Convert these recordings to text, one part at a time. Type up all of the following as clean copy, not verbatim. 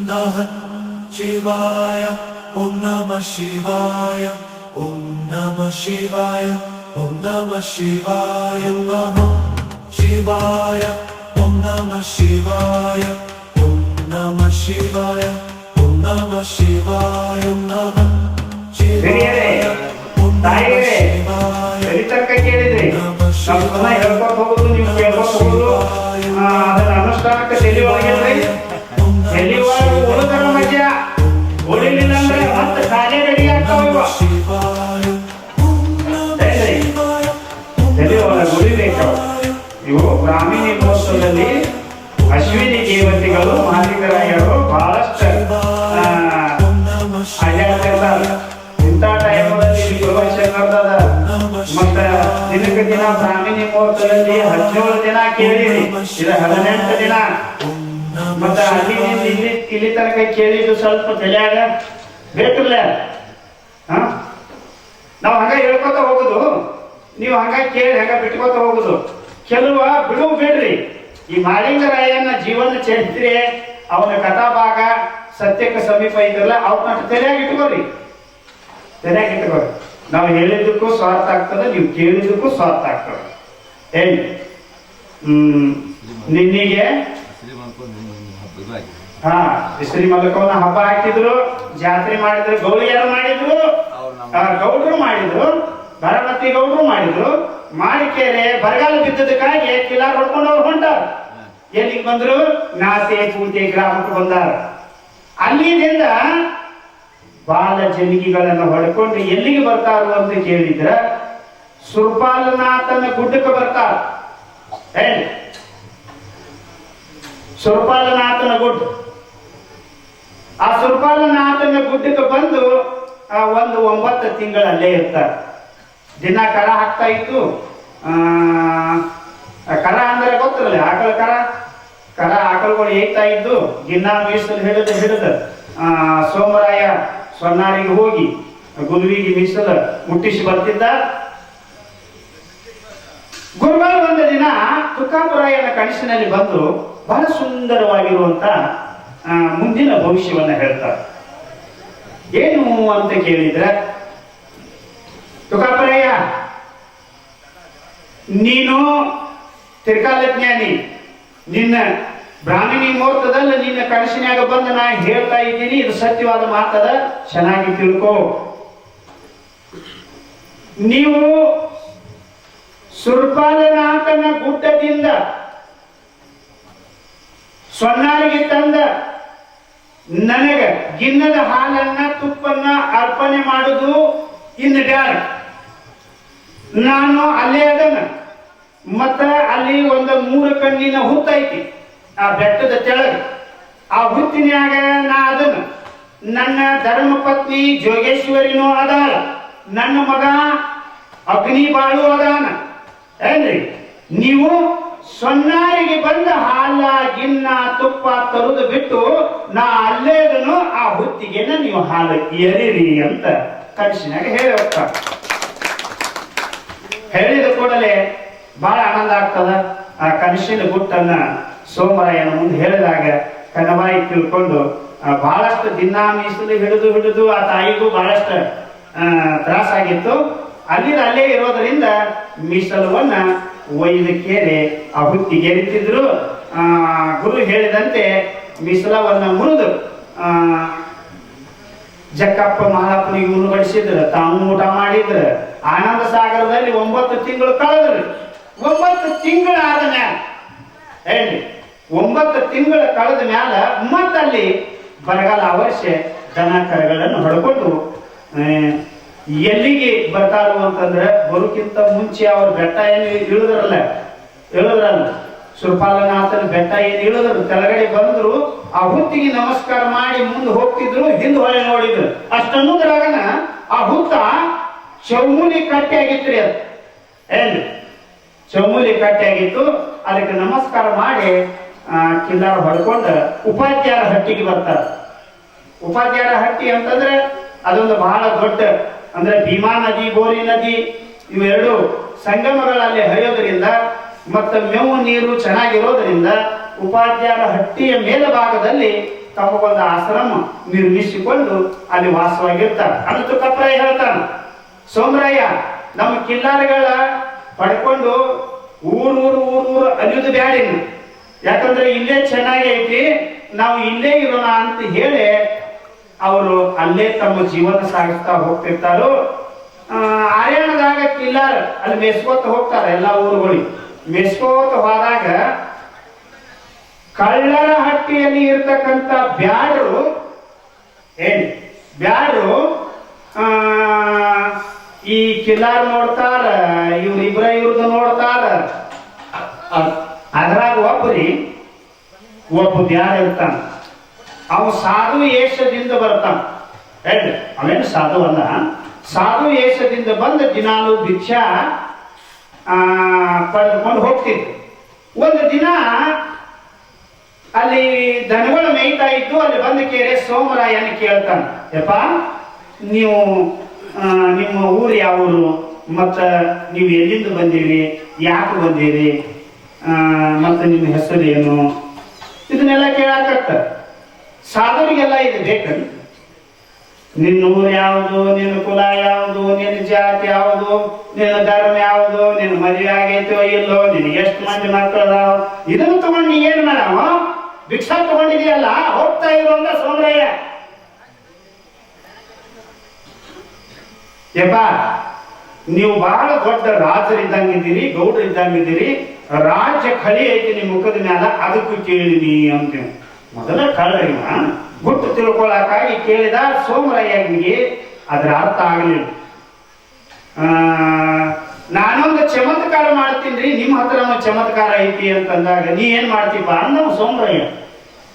ನಮಃ ಶಿವಾಯ ಓಂ ನಮಃ ಶಿವಾಯ ಓಂ ನಮಃ ಶಿವಾಯ ಓಂ ನಮಃ ಶಿವಾಯ ನಮಃ ಶಿವಾಯ ಓಂ ನಮಃ ಶಿವಾಯ ಓಂ ನಮಃ ಶಿವಾಯ ಓಂ ನಮಃ ಶಿವಾಯ ನಮಃ ಶಿವಾಯ ಓಂ ನಮಃ ಶಿವಾಯ ಕೇಳಿದ್ರಿ ಹೇಳ್ಕೊತ ಹೋಗುದು ನೀವು ಕೇಳ್ಕೊತ ಹೋಗುದು ಅದನ್ನ ಅನುಷ್ಠಾನಕ್ಕೆ ತಲೆ ಒಳಗಿಲ್ರಿ ತಲೆ ಒಳಗೆ ಉಳಿದರ ಮಧ್ಯ ಉಳಿಲಿಲ್ಲ ಅಂದ್ರೆ ಮತ್ತೆ ಕಾರ್ಯ ರೆಡಿ ಆಗ್ತಾವ ತಲೆ ಒಳಗೆ ಉಳಿಬೇಕಾವ ಇವು ಬ್ರಾಹ್ಮಣಿ ಮಹೋತ್ಸವದಲ್ಲಿ ಅಶ್ವಿನಿ ದೇವತೆಗಳು ಮಾಲಿಕರಾಯರು ಬಹಳಷ್ಟು ಅಡ್ಡಾಡ್ತಿರ್ತಾರೆ. ಇಂಥ ಟೈಮಲ್ಲಿ ಶಿವಶಂಕರದ ಮತ್ತ ದಿನಕ್ಕೆ ದಿನ ಬ್ರಾಹ್ಮಣಿ ಮಹೋತ್ಸವದಲ್ಲಿ 17 ದಿನ ಕೇಳಿರಿ, ಇದು 18 ದಿನ. ಮತ್ತ ಅಲ್ಲಿಂದ ಇಲ್ಲಿ ತನಕ ಕೇಳಿದ್ದು ಸ್ವಲ್ಪ ತಲೆಯಾಗ ಬೇಕಿಲ್ಲ. ನಾವು ಹಂಗ ಹೇಳ್ಕೊತ ಹೋಗುದು, ನೀವು ಹಂಗ ಕೇಳಿ ಹಂಗ ಬಿಟ್ಕೋತ ಹೋಗುದು. ಕೆಲವ ಬಿಡುವು ಬಿಡ್ರಿ. ಈ ಮಾಳಿಂಗರಾಯನ ಜೀವನ ಚರಿತ್ರೆ, ಅವನ ಕಥಾಭಾಗ ಸತ್ಯಕ್ಕೆ ಸಮೀಪ ಇದ್ರಲ್ಲ, ಅವನ್ನ ತಲೆಯಾಗಿ ಇಟ್ಕೋರಿ, ತಲೆಯಾಗಿ ಇಟ್ಕೋರಿ. ನಾವು ಹೇಳಿದ್ದಕ್ಕೂ ಸ್ವಾರ್ಥ ಆಗ್ತದೆ, ನೀವು ಕೇಳಿದ್ದಕ್ಕೂ ಸ್ವಾರ್ಥ ಆಗ್ತದೆ. ಹೇಳಿ ನಿನ್ನಿಗೆ ಶ್ರೀ ಮಲ್ಲಕವನ ಹಬ್ಬ ಹಾಕಿದ್ರು, ಜಾತ್ರೆ ಮಾಡಿದ್ರು. ಗೌಳಿಯರು ಮಾಡಿದ್ರು, ಗೌಡ್ರು ಮಾಡಿದ್ರು, ಭರಮತಿ ಗೌಡ್ರು ಮಾಡಿದ್ರು. ಮಾಡಿಕೆರೆ ಬರಗಾಲ ಬಿದ್ದದಕ್ಕಾಗಿ ಕಿಲಾರ್ ಹೊಡ್ಕೊಂಡು ಅವ್ರು ಹೊಂಟಾರ. ಎಲ್ಲಿಗೆ ಬಂದ್ರು? ನಾಸೆ ಪೂಜೆ ಗ್ರಾಮಕ್ಕೆ ಬಂದಾರ. ಅಲ್ಲಿಂದ ಬಾಲ ಜನಿಗೆಗಳನ್ನು ಹೊಡ್ಕೊಂಡು ಎಲ್ಲಿಗೆ ಬರ್ತಾರು ಅಂತ ಕೇಳಿದ್ರ ಸುರ್ಪಾಲನಾಥನ ಗುಡ್ಡಕ್ಕೆ ಬರ್ತಾರ. ಹೇಳಿ, ಸುರ್ಪಾಲನಾಥನ ಗುಡ್ಡ. ಆ ಸುರ್ಪಾಲನಾಥನ ಗುಡ್ಡಕ್ಕೆ ಬಂದು ಒಂದು 9 ತಿಂಗಳು ಅಲ್ಲೇ ಇರ್ತಾರೆ. ದಿನ ಕರ ಹಾಕ್ತಾ ಇತ್ತು. ಕರ ಅಂದ್ರೆ ಗೊತ್ತಲ್ಲ, ಆಕಳ ಕರ ಆಕಳುಗಳು ಏಗ್ತಾ ಇದ್ದು. ದಿನ ಮೀಸಲು ಹಿಡಿದು ಸೋಮರಾಯ ಸೊನ್ನಾರಿಗೆ ಹೋಗಿ ಗುರುವಿಗೆ ಮೀಸಲು ಮುಟ್ಟಿಸಿ ಬರ್ತಿದ್ದ. ಗುರುಗಳು ಒಂದು ದಿನ ತುಕಾಪುರಾಯನ ಕನಸಿನಲ್ಲಿ ಬಂದು ಬಹಳ ಸುಂದರವಾಗಿರುವಂತ ಮುಂದಿನ ಭವಿಷ್ಯವನ್ನ ಹೇಳ್ತಾರೆ. ಏನು ಅಂತ ಕೇಳಿದ್ರೆ, ತುಕಾಪುರಾಯ, ನೀನು ತ್ರಿಕಾಲ ಜ್ಞಾನಿ, ನಿನ್ನ ಬ್ರಾಹ್ಮಣಿ ಮುಹೂರ್ತದಲ್ಲಿ ನಿನ್ನ ಕನಸಿನಾಗ ಬಂದು ನಾ ಹೇಳ್ತಾ ಇದ್ದೀನಿ, ಇದು ಸತ್ಯವಾದ ಮಾತದ, ಚೆನ್ನಾಗಿ ತಿಳ್ಕೋ. ನೀವು ಸುರ್ಪಾಲನಾಥನ ಗುಡ್ಡದಿಂದ ಸೊನ್ನಾರಿಗೆ ತಂದ ನನಗ ಗಿನ್ನದ ಹಾಲನ್ನ ತುಪ್ಪನ್ನ ಅರ್ಪಣೆ ಮಾಡುದು ಇನ್ನು ಬ್ಯಾಡ. ನಾನು ಅಲ್ಲೇ ಅದನ್ನ, ಮತ್ತ ಅಲ್ಲಿ ಒಂದು 3 ಕಣ್ಣಿನ ಹುತ್ತೈತಿ ಆ ಬೆಟ್ಟದ ತೆಳಗ. ಆ ಹುತ್ತಿನ್ಯಾಗ ನಾ ಅದನ್ನ, ನನ್ನ ಧರ್ಮ ಪತ್ನಿ ಜೋಗೇಶ್ವರಿನೂ ಅದಾಳ, ನನ್ನ ಮಗ ಅಗ್ನಿ ಬಾಳು ಅದಾನ. ಏನ್ರಿ, ನೀವು ಸೊನ್ನಾರಿಗೆ ಬಂದ ಹಾಲ ಗಿನ್ನ ತುಪ್ಪ ತರುದು ಬಿಟ್ಟು ನಾ ಅಲ್ಲೇದನು ಆ ಹುತ್ತಿಗೆನ ನೀವು ಹಾಲು ಎರಿರಿ ಅಂತ ಕನಸಿನಾಗ ಹೇಳಿ ಹೋಗ್ತಾರ. ಹೇಳಿದ ಕೂಡಲೇ ಬಹಳ ಆನಂದ ಆಗ್ತದ. ಆ ಕನಸಿನ ಗುಟ್ಟನ್ನ ಸೋಮರಾಯನ ಮುಂದೆ ಹೇಳಿದಾಗ ಕನವಾಯಿ ತಿಳ್ಕೊಂಡು ಬಹಳಷ್ಟು ದಿನ ಮೀಸಲು ಹಿಡಿದು ಆ ತಾಯಿಗೂ ಬಹಳಷ್ಟು ತ್ರಾಸಾಗಿತ್ತು. ಅಲ್ಲೇ ಇರೋದರಿಂದ ಮೀಸಲುವನ್ನ ಒಯ್ದಕ್ಕೇನೆ ಆ ಹುತ್ತಿಗೆರಿತಿದ್ರು. ಗುರು ಹೇಳಿದಂತೆ ಮೀಸಲವನ್ನ ಮುರಿದು ಜಕ್ಕಪ್ಪ ಮಹಾತ್ಮನಿಗೆ ಉಣಬಡಿಸಿದ್ರು, ತಾವು ಊಟ ಮಾಡಿದ್ರು. ಆನಂದ ಸಾಗರದಲ್ಲಿ 9 ತಿಂಗಳು ಕಳೆದ್ರು. 9 ತಿಂಗಳಾದ ಮ್ಯಾಲ, ಹೇಳಿ, 9 ತಿಂಗಳು ಕಳೆದ ಮ್ಯಾಲ ಮತ್ತಲ್ಲಿ ಬರಗಾಲ ಅವಶ್ಯ ದನ ಕರಗಳನ್ನು ಹೊಡ್ಕೊಂಡು ಎಲ್ಲಿಗೆ ಬರ್ತಾರು ಅಂತಂದ್ರೆ, ಬರೋಕ್ಕಿಂತ ಮುಂಚೆ ಅವ್ರ ಬೆಟ್ಟ ಏನು ಇಳಿದ್ರಲ್ಲ ಸುರ್ಪಾಲನಾಥನ ಬೆಟ್ಟ ಏನು ಇಳಿದ್ರು, ಕೆಳಗಡೆ ಬಂದ್ರು. ಆ ಹುತ್ತಿಗೆ ನಮಸ್ಕಾರ ಮಾಡಿ ಮುಂದೆ ಹೋಗ್ತಿದ್ರು. ಹಿಂದೆ ಹೊಳೆ ನೋಡಿದ್ರು. ಅಷ್ಟನ್ನೋದ್ರಾಗನ ಆ ಹುತ್ತ ಚೌಮೂಲಿ ಕಟ್ಟೆ ಆಗಿತ್ರಿ. ಅದು ಏನು ಚೌಮೂಲಿ ಕಟ್ಟೆ ಆಗಿತ್ತು. ಅದಕ್ಕೆ ನಮಸ್ಕಾರ ಮಾಡಿ ಕಿಲ್ಲಾರ ಹೊಡ್ಕೊಂಡು ಉಪಾಧ್ಯಾಯರ ಹಟ್ಟಿಗೆ ಬರ್ತಾರೆ. ಉಪಾಧ್ಯಾಯರ ಹಟ್ಟಿ ಅಂತಂದ್ರೆ ಅದೊಂದು ಬಹಳ ದೊಡ್ಡ, ಅಂದ್ರೆ ಭೀಮಾ ನದಿ, ಬೋರಿ ನದಿ ಇವೆರಡು ಸಂಗಮಗಳಲ್ಲಿ ಹರಿಯೋದ್ರಿಂದ ಮತ್ತು ಮೇವು ನೀರು ಚೆನ್ನಾಗಿರೋದ್ರಿಂದ ಉಪಾಧ್ಯಾಯರ ಹಟ್ಟಿಯ ಮೇಲ್ಭಾಗದಲ್ಲಿ ತಮಗೊಂದು ಆಶ್ರಮ ನಿರ್ಮಿಸಿಕೊಂಡು ಅಲ್ಲಿ ವಾಸವಾಗಿರ್ತಾರೆ. ಅದು ತುಕ್ಕಪ್ಪರಾಯ ಹೇಳ್ತಾನ, ಸೋಮರಾಯ ನಮ್ಮ ಕಿಲ್ಲಾರಿಗಳ ಪಡ್ಕೊಂಡು ಊರೂರು ಅಲಿಯುವುದು ಬ್ಯಾಡಿನ, ಯಾಕಂದ್ರೆ ಇಲ್ಲೇ ಚೆನ್ನಾಗಿ ಐತಿ, ನಾವು ಇಲ್ಲೇ ಇರೋಣ ಅಂತ ಹೇಳಿ ಅವರು ಅಲ್ಲೇ ತಮ್ಮ ಜೀವನ ಸಾಗಿಸ್ತಾ ಹೋಗ್ತಿರ್ತಾರೋ. ಹರ್ಯಾಣದಾಗ ಕಿಲ್ಲಾರ ಅಲ್ಲಿ ಮೆಸ್ಕೋತ ಹೋಗ್ತಾರೆ, ಎಲ್ಲ ಊರುಗಳಿಗೆ ಮೆಸ್ಕೋತ ಹೋದಾಗ ಕಳ್ಳರ ಹಟ್ಟಿಯಲ್ಲಿ ಇರ್ತಕ್ಕಂಥ ಬ್ಯಾಡರು ಈ ಕಿಲ್ಲಾರ್ ನೋಡ್ತಾರ, ಇವ್ರದ್ದು ನೋಡ್ತಾರ. ಅದ್ರಾಗ ಒಬ್ಬ ಬ್ಯಾಡ ಇರ್ತಾನ, ಅವ ಸಾಧು ಏಷದಿಂದ ಬರ್ತಾನ. ಹೇಳಿ ಅವೇನು ಸಾಧು ಅಲ್ಲ, ಸಾಧು ಏಷದಿಂದ ಬಂದು ದಿನಾಲು ಭಿಕ್ಷಾ ಪಡೆದುಕೊಂಡು ಹೋಗ್ತಿದ್ರು. ಒಂದು ದಿನ ಅಲ್ಲಿ ದನಗಳು ಮೇಯ್ತಾ ಇದ್ದು ಅಲ್ಲಿ ಬಂದು ಕೇಳಿ ಸೋಮರಾಯನ ಕೇಳ್ತಾನೆ, ಯಪ್ಪ ನೀವು ನಿಮ್ಮ ಊರು ಯಾವ ಊರು, ಮತ್ತ ನೀವು ಎಲ್ಲಿಂದ ಬಂದೀರಿ, ಯಾಕೆ ಬಂದೀರಿ, ಮತ್ತೆ ನಿಮ್ಮ ಹೆಸರು ಏನು, ಇದನ್ನೆಲ್ಲ ಕೇಳಾಕತ್ತ. ಸಾಧುರಿಗೆಲ್ಲ ಇದು ಬೇಕು, ನಿನ್ನ ಊರು ಯಾವುದು, ನಿನ್ನ ಕುಲ ಯಾವುದು, ನಿನ್ನ ಜಾತಿ ಯಾವುದು, ನಿನ್ನ ಧರ್ಮ ಯಾವುದು, ನಿನ್ನ ಮದುವೆ ಆಗೈತೋ ಇಲ್ಲೋ, ನಿನಗೆ ಎಷ್ಟು ಮಂದಿ ಮಕ್ಕಳದಾವ, ಇದನ್ನು ತಗೊಂಡು ನೀ ಏನ್ ಮಾಡವ, ಭಿಕ್ಷಾ ತಗೊಂಡಿದೆಯಲ್ಲ ಹೋಗ್ತಾ ಇರುವಂತ ಸೋಮರಾಯ. ಯಪ್ಪ ನೀವು ಬಹಳ ದೊಡ್ಡ ರಾಜರಿದ್ದಂಗಿದ್ದೀರಿ, ಗೌಡರಿದ್ದಂಗಿದ್ದೀರಿ, ರಾಜ್ಯ ಖಳಿ ಐತಿ ನಿಮ್ಮ ಮುಖದ ಮ್ಯಾಲ, ಅದಕ್ಕೂ ಕೇಳಿನಿ ಅಂತೇವೆ. ಮೊದಲ ಕಳ್ಳರಿವ ಗುಟ್ಟು ತಿಳ್ಕೊಳಕ್ಕಾಗಿ ಕೇಳಿದ ಸೋಮರಾಯನಿಗೆ ಅದರ ಅರ್ಥ ಆಗಲಿಲ್ಲ. ನಾನೊಂದು ಚಮತ್ಕಾರ ಮಾಡ್ತೀನಿ, ನಿಮ್ಮ ಹತ್ರ ಚಮತ್ಕಾರ ಐತಿ ಅಂತಂದಾಗ ನೀ ಏನ್ ಮಾಡ್ತೀಪ ಅನ್ನೋ ಸೋಮರಾಯ.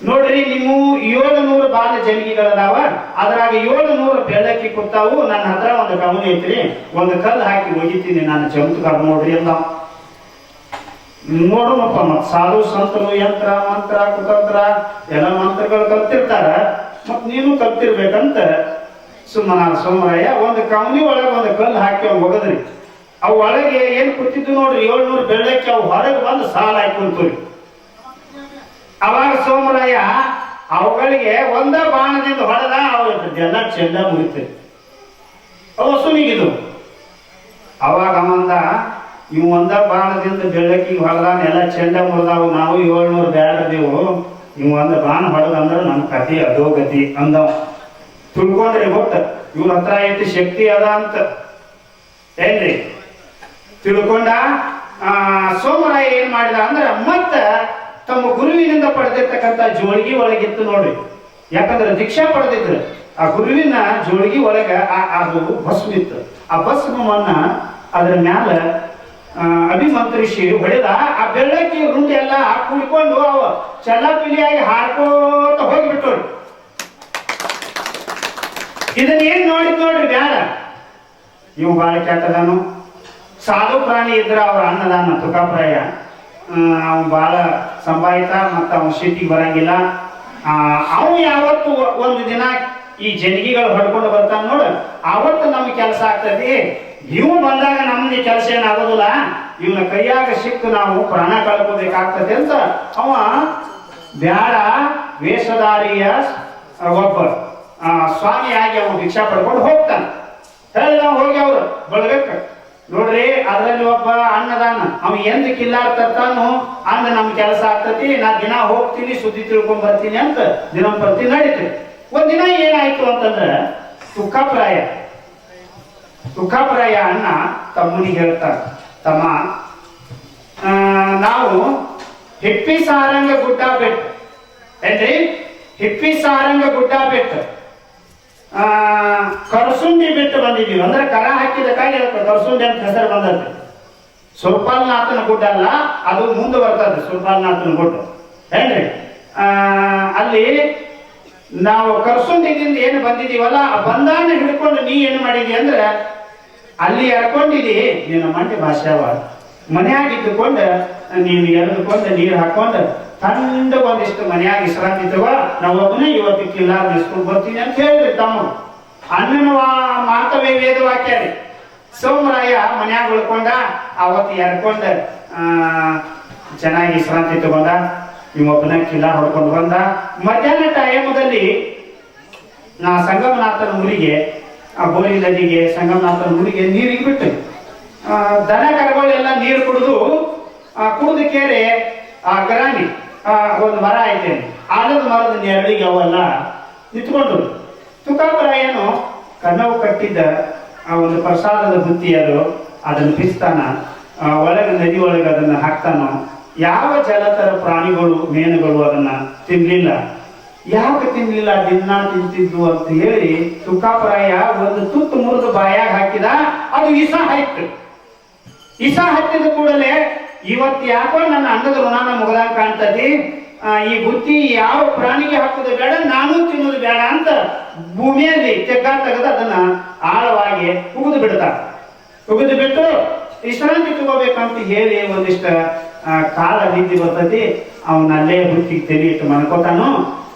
ನೋಡ್ರಿ ನಿಮ್ಮ 700 ಬಾಲ ಜನಿಗೆಗಳದಾವ, ಅದ್ರಾಗ 700 ಬೆಳ್ಳಕ್ಕಿ ಕೂತಾವು, ನನ್ನ ಹತ್ರ ಒಂದು ಕವನ ಐತ್ರಿ, ಒಂದು ಕಲ್ಲು ಹಾಕಿ ಒಗಿತೀನಿ, ನಾನು ಚಮತ್ಕಾರ ನೋಡ್ರಿ ಅಂದ. ನೋಡೋಣಪ್ಪ, ಮತ್ ಸಾಧು ಸಂತರು ಯಂತ್ರ ಮಂತ್ರ ಕುತಂತ್ರ ಎಲ್ಲ ಮಂತ್ರಗಳು ಕಲ್ತಿರ್ತಾರ, ಮತ್ ನೀನು ಕಲ್ತಿರ್ಬೇಕಂತ ಸುಮ್ಮನ ಸೋಮರಾಯ ಒಂದು ಕವನಿ ಒಳಗೆ ಒಂದು ಕಲ್ಲು ಹಾಕಿ ಅವ್ ಒಗದ್ರಿ. ಅವ್ ಒಳಗೆ ಏನ್ ಕೂತಿದ್ದು ನೋಡ್ರಿ 700 ಬೆಳ್ಳಕ್ಕಿ, ಅವು ಹೊರಗೆ ಬಂದು ಸಾಲ ಹಾಕಿ. ಅವಾಗ ಸೋಮರಾಯ ಅವುಗಳಿಗೆ ಒಂದ ಬಾಣದಿಂದ ಹೊಡೆದ, ಎಲ್ಲ ಚೆಂದ ಮುಗಿತದೆ, ಅವು ಸುನಿಗಿದು. ಅವಾಗ ಅವಂದ ಇವು ಒಂದ ಬಾಣದಿಂದ ಬೆಳ್ಳಕ್ಕಿ ಹೊಡೆದಾನ, ಎಲ್ಲ ಚೆಂಡ ಮುರಿದಾವು, ನಾವು 700 ಬ್ಯಾಡದೇವು, ಇವ್ ಒಂದ ಬಾಣ ಹೊಡೆದಂದ್ರೆ ನಮ್ಮ ಕತಿ ಅದೋ ಗತಿ ಅಂದವ. ತಿಳ್ಕೊಂಡ್ರಿ ಗೊತ್ತ ಇವ್ರ ಹತ್ರ ಎಷ್ಟು ಶಕ್ತಿ ಅದ ಅಂತ ಏನ್ರಿ ತಿಳ್ಕೊಂಡ. ಸೋಮರಾಯ ಏನ್ ಮಾಡಿದ ಅಂದ್ರ ಮತ್ತ ತಮ್ಮ ಗುರುವಿನಿಂದ ಪಡೆದಿರ್ತಕ್ಕಂಥ ಜೋಳಿಗೆ ಒಳಗಿತ್ತು ನೋಡ್ರಿ, ಯಾಕಂದ್ರೆ ದೀಕ್ಷಾ ಪಡೆದಿದ್ರು, ಆ ಗುರುವಿನ ಜೋಳಿಗೆ ಒಳಗ ಅದು ಭಸ್ಮ ಇತ್ತು. ಆ ಭಸ್ಮವನ್ನ ಅದ್ರ ಮ್ಯಾಲ ಅಭಿಮಂತ್ರಿಸಿ ಹೊಡೆದ. ಆ ಬೆಳ್ಳಕ್ಕಿ ರುಂಡಿ ಎಲ್ಲ ಕುಡ್ಕೊಂಡು ಅವ ಚಲಪಿಲಿಯಾಗಿ ಹಾಡ್ಕೋತ ಹೋಗಿಬಿಟ್ಟು. ಇದನ್ನ ಏನ್ ನೋಡ್ರಿ ಬ್ಯಾಡ, ಇವು ಬಾಳ ಕೆಟ್ಟದಾನು. ಸಾಧು ಪ್ರಾಣಿ ಇದ್ರ ಅವ್ರ ಅನ್ನದಾನ ತುಕಾಪ್ರಾಯ, ಅವ್ ಬಾಳ ಸಂಭಾಯಿತ, ಮತ್ತ ಅವ್ ಸಿಟ್ಟಿಗೆ ಬರಂಗಿಲ್ಲ. ಅವು ಯಾವತ್ತು ಒಂದು ದಿನ ಈ ಜನಿಗೆಗಳು ಹೊಡ್ಕೊಂಡು ಬರ್ತಾನ ನೋಡ, ಅವತ್ತು ನಮ್ಗೆ ಕೆಲಸ ಆಗ್ತದೆ. ಇವು ಬಂದಾಗ ನಮ್ದು ಕೆಲಸ ಏನಾಗೋದಿಲ್ಲ, ಇವನ ಕೈಯಾಗ ಸಿಕ್ಕು ನಾವು ಪ್ರಾಣ ಕಳ್ಕೋಬೇಕಾಗ್ತದೆ ಅಂತ ಅವ ಬ್ಯಾಡ ವೇಷಧಾರಿಯ ಒಬ್ಬ ಸ್ವಾಮಿಯಾಗಿ ಅವನು ಭಿಕ್ಷಾ ಪಡ್ಕೊಂಡು ಹೋಗ್ತಾನೆ. ಹೇಳಿ ನಾವು ಹೋಗಿ ಅವ್ರು ಬಳಗಕ್ಕ ನೋಡ್ರಿ, ಅದ್ರಲ್ಲಿ ಒಬ್ಬ ಅನ್ನದಾನ, ಅವ ಎಂದ ಕಿಲ್ಲಾರ ತರ್ತಾನು ಅಂದ ನಮ್ ಕೆಲಸ ಆಗ್ತತಿ, ನಾ ದಿನ ಹೋಗ್ತೀನಿ ಸುದ್ದಿ ತಿಳ್ಕೊಂಡ್ ಬರ್ತೀನಿ ಅಂತ ದಿನಂಪ್ರತಿ ನಡೀತದೆ. ಒಂದಿನ ಏನಾಯ್ತು ಅಂತಂದ್ರೆ ತುಕಾಪ್ರಾಯ ಅಣ್ಣ ತಮ್ಮನಿಗೆ ಹೇಳ್ತಾರೆ, ತಮ್ಮ ನಾವು ಹಿಪ್ಪಿ ಸಾರಂಗ ಗುಡ್ಡ ಬೆಟ್ಟ ಏನ್ರಿ, ಹಿಪ್ಪಿ ಸಾರಂಗ ಗುಡ್ಡ ಬೆಟ್ಟ ಕರ್ಸುಂಡಿ ಬಿಟ್ಟು ಬಂದಿದ್ದೀವಿ. ಅಂದ್ರೆ ಕರ ಹಾಕಿದ ಕಾಯಿ ಕರ್ಸುಂಡಿ ಅಂತ ಹೆಸರು ಬಂದದ್ದು. ಸುರ್ಪಾಲ್ನಾಥನ ಗುಡ್ಡ ಅಲ್ಲ, ಅದು ಮುಂದೆ ಬರ್ತದೆ ಸುರ್ಪಾಲ್ನಾಥನ ಗುಡ್ಡ ಏನ್ರಿ. ಅಲ್ಲಿ ನಾವು ಕರ್ಸುಂಡಿದಿಂದ ಏನು ಬಂದಿದೀವಲ್ಲ, ಆ ಬಂದಾನ ಹಿಡ್ಕೊಂಡು ನೀ ಏನು ಮಾಡಿದಿ ಅಂದ್ರೆ ಅಲ್ಲಿ ಎರ್ಕೊಂಡಿದಿ, ನಿನ್ನ ಮಂಡಿ ಭಾಷೆವ ಮನೆಯಾಗಿದ್ದುಕೊಂಡು ನೀನು ಎರೆದುಕೊಂಡು ನೀರು ಹಾಕೊಂಡು ತಂಡ ಒಂದಿಷ್ಟು ಮನೆಯಾಗಿ ವಿಶ್ರಾಂತಿ ತಗೋ, ನಾವು ಒಬ್ಬನೇ ಇವತ್ತು ಕಿಲ್ಲಾರ ನಿಸ್ಕೊಂಡು ಬರ್ತೀನಿ ಅಂತ ಹೇಳಿದ್ರಿ ತಮ್ಮ. ಅಣ್ಣನ ಮಾತವೇ ವೇದ ವಾಕ್ಯ ರೀ. ಸೋಮರಾಯ ಮನ್ಯಾಗ ಉಳ್ಕೊಂಡ, ಅವತ್ತು ಎರ್ಕೊಂಡ ಚೆನ್ನಾಗಿ ವಿಶ್ರಾಂತಿ ತಗೊಂಡ. ಇವೊಬ್ಬನ ಕಿಲ್ಲ ಹೊಡ್ಕೊಂಡು ಬಂದ. ಮಧ್ಯಾಹ್ನ ಟೈಮದಲ್ಲಿ ನಾ ಸಂಗಮನಾಥನ ಊರಿಗೆ, ಬೋರಿ ನದಿಗೆ ಸಂಗಮನಾಥನ ಊರಿಗೆ ನೀರಿಗೆ ಬಿಟ್ಟು ದನ ಕರುಗಳೆಲ್ಲ ನೀರು ಕುಡಿದು ಕೇರೆ ಆ ಗರಾಣಿ ಒಂದು ಮರ ಐತೆ, ಆಲದ ಮರದ ನೆರಳಿಗೆ ಅವೆಲ್ಲ ನಿಂತ್ಕೊಂಡು ತುಕಾಪರಾಯನು ಕನ್ನವು ಕಟ್ಟಿದ್ದ ಆ ಒಂದು ಪ್ರಸಾದದ ಬುತ್ತಿ ಅದನ್ನು ಬಿಸ್ತಾನ, ಒಳಗೆ ನದಿ ಒಳಗೆ ಅದನ್ನ ಹಾಕ್ತಾನೋ. ಯಾವ ಜಲತರ ಪ್ರಾಣಿಗಳು ಮೇನುಗಳು ಅದನ್ನ ತಿನ್ಲಿಲ್ಲ. ಯಾಕೆ ತಿನ್ಲಿಲ್ಲ, ದಿನ ತಿಂತಿದ್ದು ಅಂತ ಹೇಳಿ ತುಕಾಪರಾಯ ಒಂದು ತುತ್ತು ಮುರಿದು ಬಾಯಾಗ ಹಾಕಿದ. ಅದು ವಿಷ ಹಾಯ್ತು. ವಿಷ ಹತ್ತಿದ ಕೂಡಲೇ ಇವತ್ತು ಯಾಕೋ ನನ್ನ ಅನ್ನದ ಋಣನ ಮುಗದಾಗ ಕಾಣ್ತತಿ, ಈ ಬುತ್ತಿ ಯಾವ ಪ್ರಾಣಿಗೆ ಹಾಕುದು ಬೇಡ, ನಾನು ತಿನ್ನೋದು ಬೇಡ ಅಂತ ಭೂಮಿಯಲ್ಲಿ ತೆಗೆದು ಅದನ್ನ ಆಳವಾಗಿ ಉಗಿದು ಬಿಟ್ಟು ವಿಶ್ರಾಂತಿ ತಗೋಬೇಕಂತ ಹೇಳಿ ಒಂದಿಷ್ಟ ಕಾಲ ನಿದ್ದೆ ಬರ್ತತಿ. ಅವನಲ್ಲೇ ಬುತ್ತಿಗೆ ತೆಲಿ ಇಟ್ಟು ಮನ್ಕೋತಾನು.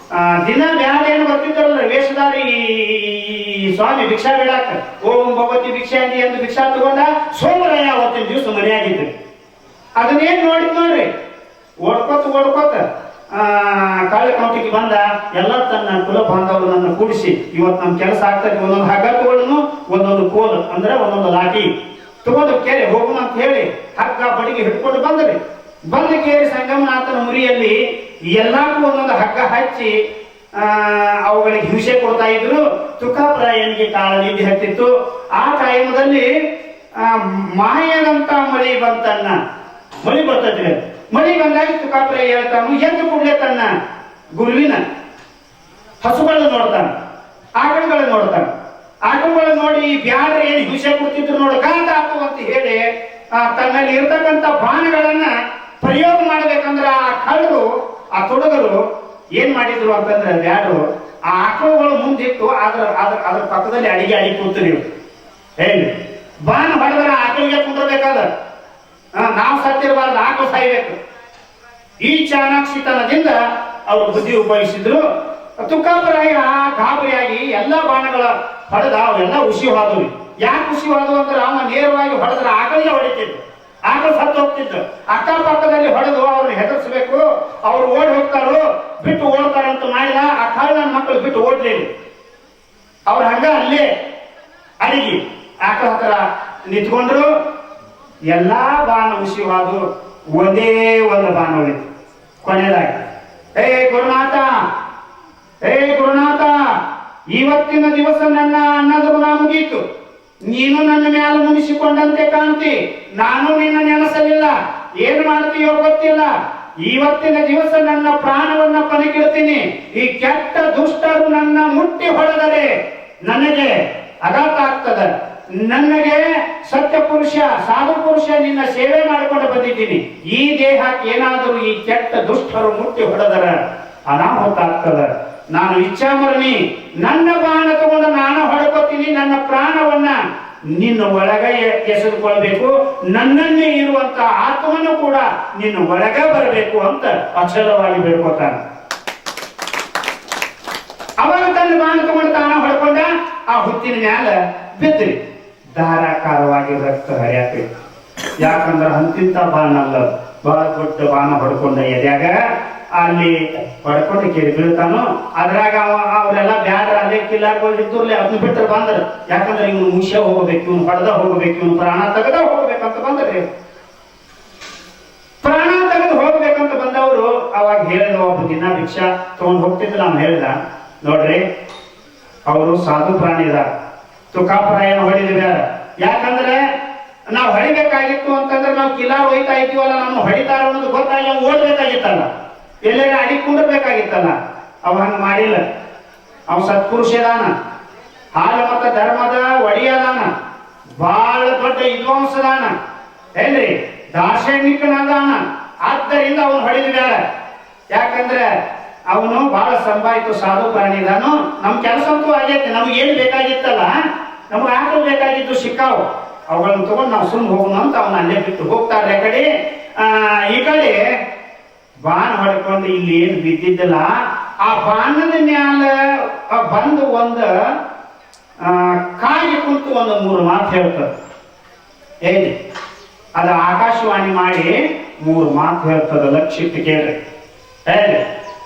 ದಿನ ಬ್ಯಾಡ ಏನು ಬರ್ತಿದ್ದಾರಲ್ಲ ವೇಷಧಾರಿ ಸ್ವಾಮಿ ಭಿಕ್ಷಾ ಬಿಡಾಕ, ಓಂ ಭಗವತಿ ಭಿಕ್ಷಾ ಎಂದು ಭಿಕ್ಷಾ ತಗೊಂಡ. ಸೋಮರಾಯ ಅವತ್ತಿನ ದಿವಸ ಮನೆಯಾಗಿದ್ದು ಅದನ್ನೇನ್ ನೋಡ್ರಿ, ಓಡ್ಕೋತ ಕಾಳ ಕೌಟಿಗೆ ಬಂದ. ಎಲ್ಲ ತನ್ನ ಕುಲ ಬಾಂಧವರನ್ನ ಕೂಡಿಸಿ, ಇವತ್ತು ನಮ್ ಕೆಲಸ ಆಗ್ತದೆ, ಒಂದೊಂದು ಹಗ್ಗ ತಗೊಳ್ಳನು, ಒಂದೊಂದು ಕೋಲು ಅಂದ್ರೆ ಒಂದೊಂದು ಲಾಠಿ ತಗೊಂಡು ಕೇಳಿ ಹೋಗೋಣ ಅಂತ ಹೇಳಿ ಹಗ್ಗ ಬಡಿಗೆ ಹಿಡ್ಕೊಂಡು ಬಂದ ಕೇಳಿ ಸಂಗಮನಾಥನ ಮುರಿಯಲ್ಲಿ ಎಲ್ಲಕ್ಕೂ ಒಂದೊಂದು ಹಗ್ಗ ಹಚ್ಚಿ ಅವುಗಳಿಗೆ ಹಿಂಸೆ ಕೊಡ್ತಾ ಇದ್ರು. ತುಕಾಪರಾಯನಿಗೆ ಕಾಳ ನಿದ್ದೆ ಹತ್ತಿತ್ತು. ಆ ಟೈಮದಲ್ಲಿ ಮಾಯದಂತ ಮಳಿ ಬರ್ತದೆ. ಮಳಿ ಬಂದಾಗ ತುಕಾಪರಾಯ ಹೇಳ್ತಾನು, ಎದ್ದು ಕೂಡಲೇ ತನ್ನ ಗುರುವಿನ ಹಸುಗಳನ್ನು ನೋಡ್ತಾನ, ಆಕಳುಗಳನ್ನು ನೋಡ್ತಾನ. ಆಕಳುಗಳು ನೋಡಿ ಬ್ಯಾಡ್ರೆ ಏನು ಹಿಂಸೆ ಕೊಡ್ತಿದ್ರು ನೋಡು ಕಾಂತಾತು ಅಂತ ಹೇಳಿ ತನ್ನಲ್ಲಿ ಇರ್ತಕ್ಕಂಥ ಬಾಣಗಳನ್ನ ಪ್ರಯೋಗ ಮಾಡ್ಬೇಕಂದ್ರ ಆ ಕಳ್ಳರು, ಆ ತೊಡಗರು ಏನ್ ಮಾಡಿದ್ರು ಅಂತಂದ್ರೆ ಬ್ಯಾಡ್ರು ಆ ಆಕಳುಗಳು ಮುಂದಿಟ್ಟು ಅದ್ರ ಪಕ್ಕದಲ್ಲಿ ಅಡಿಗೆ ಕೂತು ನೀವು ಹೇಳಿ ಬಾಣ ಹೊಡೆದ್ರ ಆಕಳಿಗೆ ಕುಂದಿರ್ಬೇಕಾದ, ನಾವು ಸತ್ತಿರಬಾರ್ದು, ಆಕಳು ಸಾಯ್ಬೇಕು. ಈ ಚಾಣಾಕ್ಷಿತನದಿಂದ ಅವರು ಬುದ್ಧಿ ಉಪಯೋಗಿಸಿದ್ರು. ತುಕಾಪರಾಯ ಗಾಬರಿಯಾಗಿ ಎಲ್ಲಾ ಬಾಣಗಳ ಹೊಡೆದ, ಅವೆಲ್ಲ ಹುಸಿ ಹೋದವು. ಯಾಕೆ ಹುಸಿ ಹೋದವು ಅಂದ್ರೆ ಅವ ನೇರವಾಗಿ ಹೊಡೆದ್ರೆ ಆಕಳಿಗೆ ಹೊಡಿತಿದ್ರು, ಆಕಳು ಸತ್ತು ಹೋಗ್ತಿತ್ತು. ಅಕ್ಕಪಕ್ಕದಲ್ಲಿ ಹೊಡೆದು ಅವ್ರನ್ನ ಹೆದರ್ಸ್ಬೇಕು, ಅವ್ರು ಓಡಿ ಹೋಗ್ತಾರೋ ಬಿಟ್ಟು ಓಡ್ತಾರಂತ ಮಾಡಿದ. ಆ ಕಳ್ಳನ ಮಕ್ಕಳು ಬಿಟ್ಟು ಓಡ್ಲಿಲ್ಲ. ಅವ್ರ ಹಂಗ ಅಲ್ಲೇ ಅಡಿಗೆ ಆಕಳ ಹತ್ರ ನಿಂತ್ಕೊಂಡ್ರು. ಎಲ್ಲಾ ಬಾಣ ಹುಸಿ ಹೋದು, ಒಂದೇ ಒಂದು ಬಾಣ ಉಳಿತು ಕೊನೆಯದಾಗಿ. ಹೇ ಗುರುನಾಥ, ಇವತ್ತಿನ ದಿವಸ ನನ್ನ ಅನ್ನದ ಋಣ ಮುಗೀತು. ನೀನು ನನ್ನ ಮ್ಯಾಲ ಮುಗಿಸಿಕೊಂಡಂತೆ ಕಾಣ್ತಿ, ನಾನು ನಿನ್ನ ನೆನಸಲಿಲ್ಲ, ಏನ್ ಮಾಡ್ತೀಯೋ ಗೊತ್ತಿಲ್ಲ. ಇವತ್ತಿನ ದಿವಸ ನನ್ನ ಪ್ರಾಣವನ್ನ ಕೊನೆಗಿಡ್ತೀನಿ. ಈ ಕೆಟ್ಟ ದುಷ್ಟರು ನನ್ನ ಮುಟ್ಟಿ ಹೊಡೆದರೆ ನನಗೆ ಆಘಾತ ಆಗ್ತದೆ. ನನಗೆ ಸತ್ಯ ಪುರುಷ ಸಾಧು ಪುರುಷ ನಿನ್ನ ಸೇವೆ ಮಾಡಿಕೊಂಡು ಬಂದಿದ್ದೀನಿ. ಈ ದೇಹಕ್ಕೆ ಏನಾದರೂ ಈ ಕೆಟ್ಟ ದುಷ್ಟರು ಮುಟ್ಟಿ ಹೊಡೆದರ ಅನಾಹುತ ಆಗ್ತದ. ನಾನು ಇಚ್ಛಾಮರಣಿ, ನನ್ನ ಬಾಣ ತಗೊಂಡು ನಾನು ಹೊಡ್ಕೋತೀನಿ. ನನ್ನ ಪ್ರಾಣವನ್ನ ನಿನ್ನ ಒಳಗೆ ಎಸೆದುಕೊಳ್ಬೇಕು, ನನ್ನನ್ನೇ ಇರುವಂತ ಆತ್ಮನು ಕೂಡ ನಿನ್ನ ಒಳಗೆ ಬರಬೇಕು ಅಂತ ಅಚಲವಾಗಿ ಬೇಡ್ಕೋತಾನೆ. ಅವಾಗ ತನ್ನ ಬಾಣ ತಗೊಂಡು ತಾನ ಹೊಡ್ಕೊಂಡ. ಆ ಹುತ್ತಿನ ಮ್ಯಾಲ ಬಿದ್ರಿ ಧಾರಾಕಾರವಾಗಿ ರಕ್ತ ಹರಿಯಾಕೈತಿ. ಯಾಕಂದ್ರೆ ಅಂತಿಂತ ಬಾಣ ಅಲ್ಲ, ಬಹಳ ದೊಡ್ಡ ಬಾಣ ಹೊಡ್ಕೊಂಡ ಎದ್ಯಾಗ ಅಲ್ಲಿ ಹೊಡ್ಕೊಂಡು ಕೇಳಿ ಬೀಳ್ತಾನು. ಅದ್ರಾಗ ಅವರೆಲ್ಲ ಬ್ಯಾಡ್ರ ಅಲ್ಲೇ ಕಿಲ್ಲಾರ್ಗಳಿದ್ದೂರ್ಲೆ ಅದನ್ನ ಬಿಟ್ಟರೆ ಬಂದ್ರ. ಯಾಕಂದ್ರೆ ಇವನು ಮುಷ್ಯ ಹೋಗ್ಬೇಕು, ಇವನು ಹೊಡೆದ ಹೋಗ್ಬೇಕು, ಇವನು ಪ್ರಾಣ ತೆಗೆದ ಹೋಗ್ಬೇಕಂತ ಬಂದ್ರಿ. ಪ್ರಾಣ ತೆಗೆದು ಹೋಗ್ಬೇಕಂತ ಬಂದವರು ಅವಾಗ ಹೇಳಿದ, ಒಬ್ಬ ದಿನ ಭಿಕ್ಷಾ ತಗೊಂಡ್ ಹೋಗ್ತಿದ್ರು. ನಾನು ಹೇಳ್ದ, ನೋಡ್ರಿ ಅವರು ಸಾಧು ಪ್ರಾಣಿ ಇದಾರ, ತುಕಾಪರಾಯನ ಹೊಡಿದ ಬೇಡ. ಯಾಕಂದ್ರೆ ನಾವು ಹೊಡಿಬೇಕಾಗಿತ್ತು ಅಂತಂದ್ರೆ ನಾವು ಕಿಲಾರ್ ಹೋಯ್ತಾ ಇದ್ದೀವಲ್ಲ, ನಮ್ಮ ಹೊಡಿತಾರ ಅನ್ನೋದು ಗೊತ್ತಾಗಿ ಅವ್ನು ಓಡ್ಬೇಕಾಗಿತ್ತಲ್ಲ, ಎಲ್ಲೆಲ್ಲ ಅಡಿಗೆ ಕುಂಡರ್ಬೇಕಾಗಿತ್ತಲ್ಲ. ಅವ ಹಂಗ ಮಾಡಿಲ್ಲ. ಅವ ಸತ್ಪುರುಷ ಅದಾನ, ಹಾಲ ಮತ ಧರ್ಮದ ಒಡೆಯದಾನ, ಬಹಳ ದೊಡ್ಡ ವಿದ್ವಾಂಸದಾನ, ಏನ್ರಿ ದಾರ್ಶನಿಕನದಾನ. ಆದ್ದರಿಂದ ಅವನು ಹೊಡಿದ ಬೇಡ. ಯಾಕಂದ್ರೆ ಅವನು ಬಹಳ ಸಂಭಾಯಿತು ಸಾಧು ಪ್ರಾಣಿ ಇದಾನು. ನಮ್ ಕೆಲಸ ಅಂತೂ ಆಗೈತೆ, ನಮ್ಗೆ ಏನು ಬೇಕಾಗಿತ್ತಲ್ಲ, ನಮ್ಗೆ ಆಕಳು ಬೇಕಾಗಿತ್ತು ಸಿಕ್ಕಾವು, ಅವುಗಳನ್ನ ತಗೊಂಡು ನಾವು ಸುಮ್ಮನೆ ಹೋಗೋಣ ಅಂತ ಅವನ್ನ ಅಲ್ಲೇ ಬಿಟ್ಟು ಹೋಗ್ತಾರೆ. ಕಡೆ ಈ ಕಡೆ ಬಾಣ ಹೊಡ್ಕೊಂಡು ಇಲ್ಲಿ ಏನು ಬಿದ್ದಿದ್ದಲ್ಲ, ಆ ಬಾಣದ ಮ್ಯಾಲ ಬಂದು ಒಂದು ಕಾಯಿ ಕುಂತು ಒಂದು 3 ಮಾತು ಹೇಳ್ತದೆ. ಹೇಳಿ ಅದ ಆಕಾಶವಾಣಿ ಮಾಡಿ 3 ಮಾತು ಹೇಳ್ತದ, ಲಕ್ಷಿಟ್ಟು ಕೇಳ್ರಿ.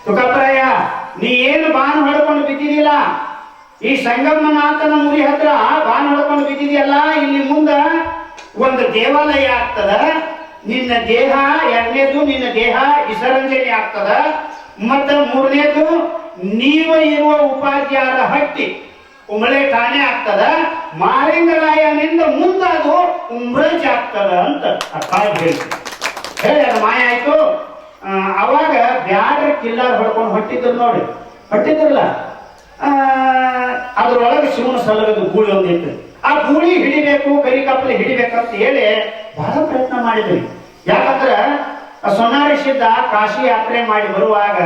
ತುಕಾಪರಾಯ, ನೀ ಏನು ಬಾನು ಹೊಡ್ಕೊಂಡು ಬಿದ್ದಿದಿಲ್ಲ, ಈ ಸಂಗಮನಾಥನ ಮುರಿ ಹತ್ರ ಬಾನು ಹೊಡ್ಕೊಂಡು ಬಿದ್ದಿದೆಯಲ್ಲ, ಇಲ್ಲಿ ಮುಂದ ಒಂದು ದೇವಾಲಯ ಆಗ್ತದ. ನಿನ್ನ ದೇಹ, ಎರಡನೇದು ನಿನ್ನ ದೇಹ ವಿಸರ್ಜನೆ ಆಗ್ತದ. ಮತ್ತ ಮೂರನೇದು ನೀವ ಇರುವ ಉಪಾಧ್ಯಾಯರ ಹಟ್ಟಿ ಉಮಳೆ ಠಾಣೆ ಆಗ್ತದ. ಮಾಲಿಂಗರಾಯನಿಂದ ಮುಂದಾದು ಉಮ್ರಜ್ ಆಗ್ತದ ಅಂತ ಹೇಳಿ ಅದು ಮಾಯ ಆಯ್ತು. ಅವಾಗ ಬ್ಯಾಡ್ರ ಕಿಲ್ಲಾರ್ ಹೊಡ್ಕೊಂಡು ಹೊಟ್ಟಿದ್ರು ನೋಡಿ, ಹೊಟ್ಟಿದ್ರಲ್ಲ, ಅದ್ರೊಳಗೆ ಶಿವನ ಸಲಗದು ಗೂಳಿ ಒಂದಿತ್ತು. ಆ ಗೂಳಿ ಹಿಡಿಬೇಕು, ಕರಿ ಕಪ್ಪಲಿ ಹಿಡಿಬೇಕಂತ ಹೇಳಿ ಬಹಳ ಪ್ರಯತ್ನ ಮಾಡಿದ್ರಿ. ಯಾಕಂದ್ರ ಸೊನ್ನಾರಿ ಸಿದ್ಧ ಕಾಶಿ ಯಾತ್ರೆ ಮಾಡಿ ಬರುವಾಗ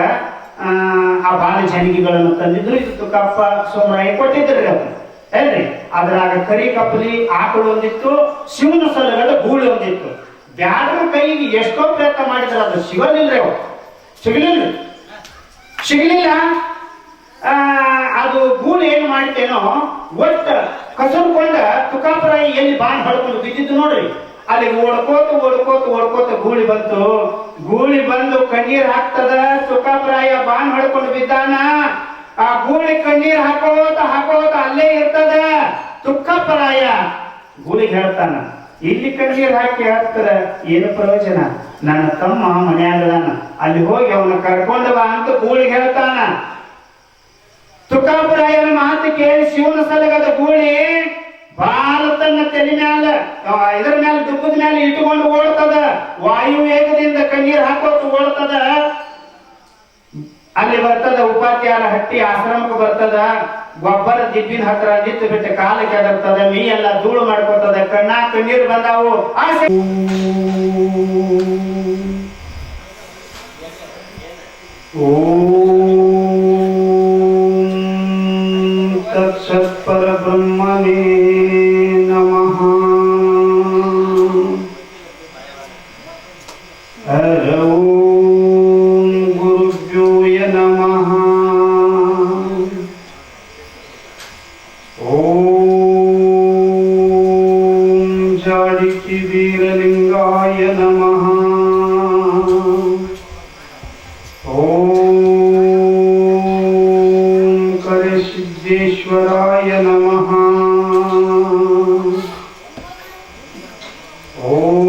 ಆ ಬಾಲ ಜನಿಗೆಗಳನ್ನು ತಂದಿದ್ರು. ಇದು ತುಕಪ್ಪ ಸೋಮರಾಯ ಕೊಟ್ಟಿದ್ರಿ ಅದು ಏನ್ರಿ. ಅದ್ರಾಗ ಕರಿ ಕಪ್ಪಲಿ ಆಕಳು ಒಂದಿತ್ತು, ಶಿವನ ಸಲಗದ ಗೂಳಿ ಒಂದಿತ್ತು. ಬ್ಯಾಡ್ರ ಕೈಗೆ ಎಷ್ಟೋ ಪ್ರಯತ್ನ ಮಾಡಿದ್ರು, ಅದು ಸಿಗಲಿಲ್ಲ, ಸಿಗಲಿಲ್ಲ. ಅದು ಗೂಳಿ ಏನ್ ಮಾಡ್ತೇನೋ ಒಟ್ಟ ಕಸರ್ಕೊಂಡ ತುಕಾಪರಾಯಿ ಎಲ್ಲಿ ಬಾಣ್ ಹೊಡ್ಕೊಂಡು ಬಿದ್ದಿದ್ದು ನೋಡ್ರಿ, ಅಲ್ಲಿ ಓಡ್ಕೋತ ಗೂಳಿ ಬಂತು. ಗೂಳಿ ಬಂದು ಕಣ್ಣೀರ್ ಹಾಕ್ತದ. ತುಕಾಪರಾಯ ಬಾಣ್ ಹೊಡ್ಕೊಂಡು ಬಿದ್ದಾನ. ಆ ಗೂಳಿ ಕಣ್ಣೀರ್ ಹಾಕೋತ ಅಲ್ಲೇ ಇರ್ತದ. ತುಕಾಪರಾಯ ಗೂಳಿಗೆ ಹೇಳ್ತಾನ, ಇಲ್ಲಿ ಕಣ್ಣೀರ್ ಹಾಕಿ ಹಾಕ್ತದ, ಏನು ಪ್ರಯೋಜನ, ನನ್ನ ತಮ್ಮ ಮನೆಯಾಗದಾನ, ಅಲ್ಲಿ ಹೋಗಿ ಅವನ ಕರ್ಕೊಂಡು ಬಾ ಅಂತ ಗೂಳಿಗೆ ಹೇಳ್ತಾನ. ತುಕಾಪರಾಯನ ಮಾತು ಕೇಳಿ ಶಿವನ ಸಲಗದ ಗೂಳಿ ಭಾರತನ ತಲೆ ಮ್ಯಾಲ ಇದರ ಮ್ಯಾಲ ದುಃಖದ ಮ್ಯಾಲ ಇಟ್ಟುಕೊಂಡು ಓಡ್ತದ. ವಾಯು ವೇಗದಿಂದ ಕಣ್ಣೀರ್ ಹಾಕೋತ ಓಡ್ತದ. ಅಲ್ಲಿ ಬರ್ತದ ಉಪಾಧ್ಯಾಯರ ಹಟ್ಟಿ ಆಶ್ರಮಕ್ಕೆ ಬರ್ತದ. ಗೊಬ್ಬರ ದಿಬ್ಬಿನ ಹತ್ರ ನಿಂತು ಬಿಟ್ಟು ಕಾಲ ಕೆದರ್ತದ, ಮೀ ಎಲ್ಲ ಧೂಳು ಮಾಡ್ಕೋತದ, ಕಣ್ಣೀರು ಬಂದಾವು. ಪರಬ್ರಹ್ಮನೇ ನಮಃ. ಓಂ ಗುರುಭ್ಯೋ ನಮಃ. ಓಂ ಜಾಡಿಕಿ ವೀರಲಿಂಗಾಯ ನಮಃ. ಸಿದ್ದೇಶ್ವರಾಯ ನಮಃ. ಓಂ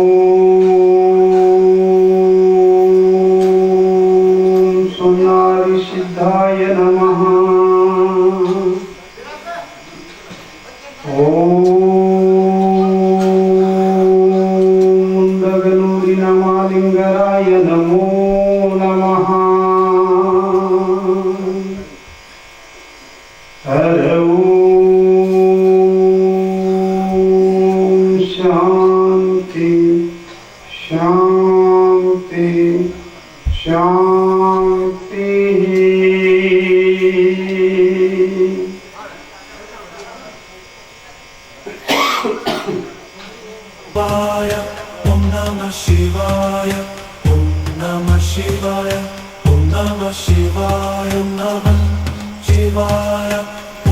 ಸೊನ್ನಾರಿ ಸಿದ್ಧಾಯ ನಮಃ. ಓಂ ಮುಂಡಗನೂರಿನ ಮಾಲಿಂಗರಾಯ ನಮೋ ನಮಃ. ಶಾಂತಿ ಶಾಂತಿ ಶಾಂತಿ. ಓಂ ನಮಃ ಶಿವಾಯ, ಓಂ ನಮಃ ಶಿವಾಯ, ಓಂ ನಮಃ ಶಿವಾಯ, ಓಂ ನಮಃ ಶಿವಾಯ,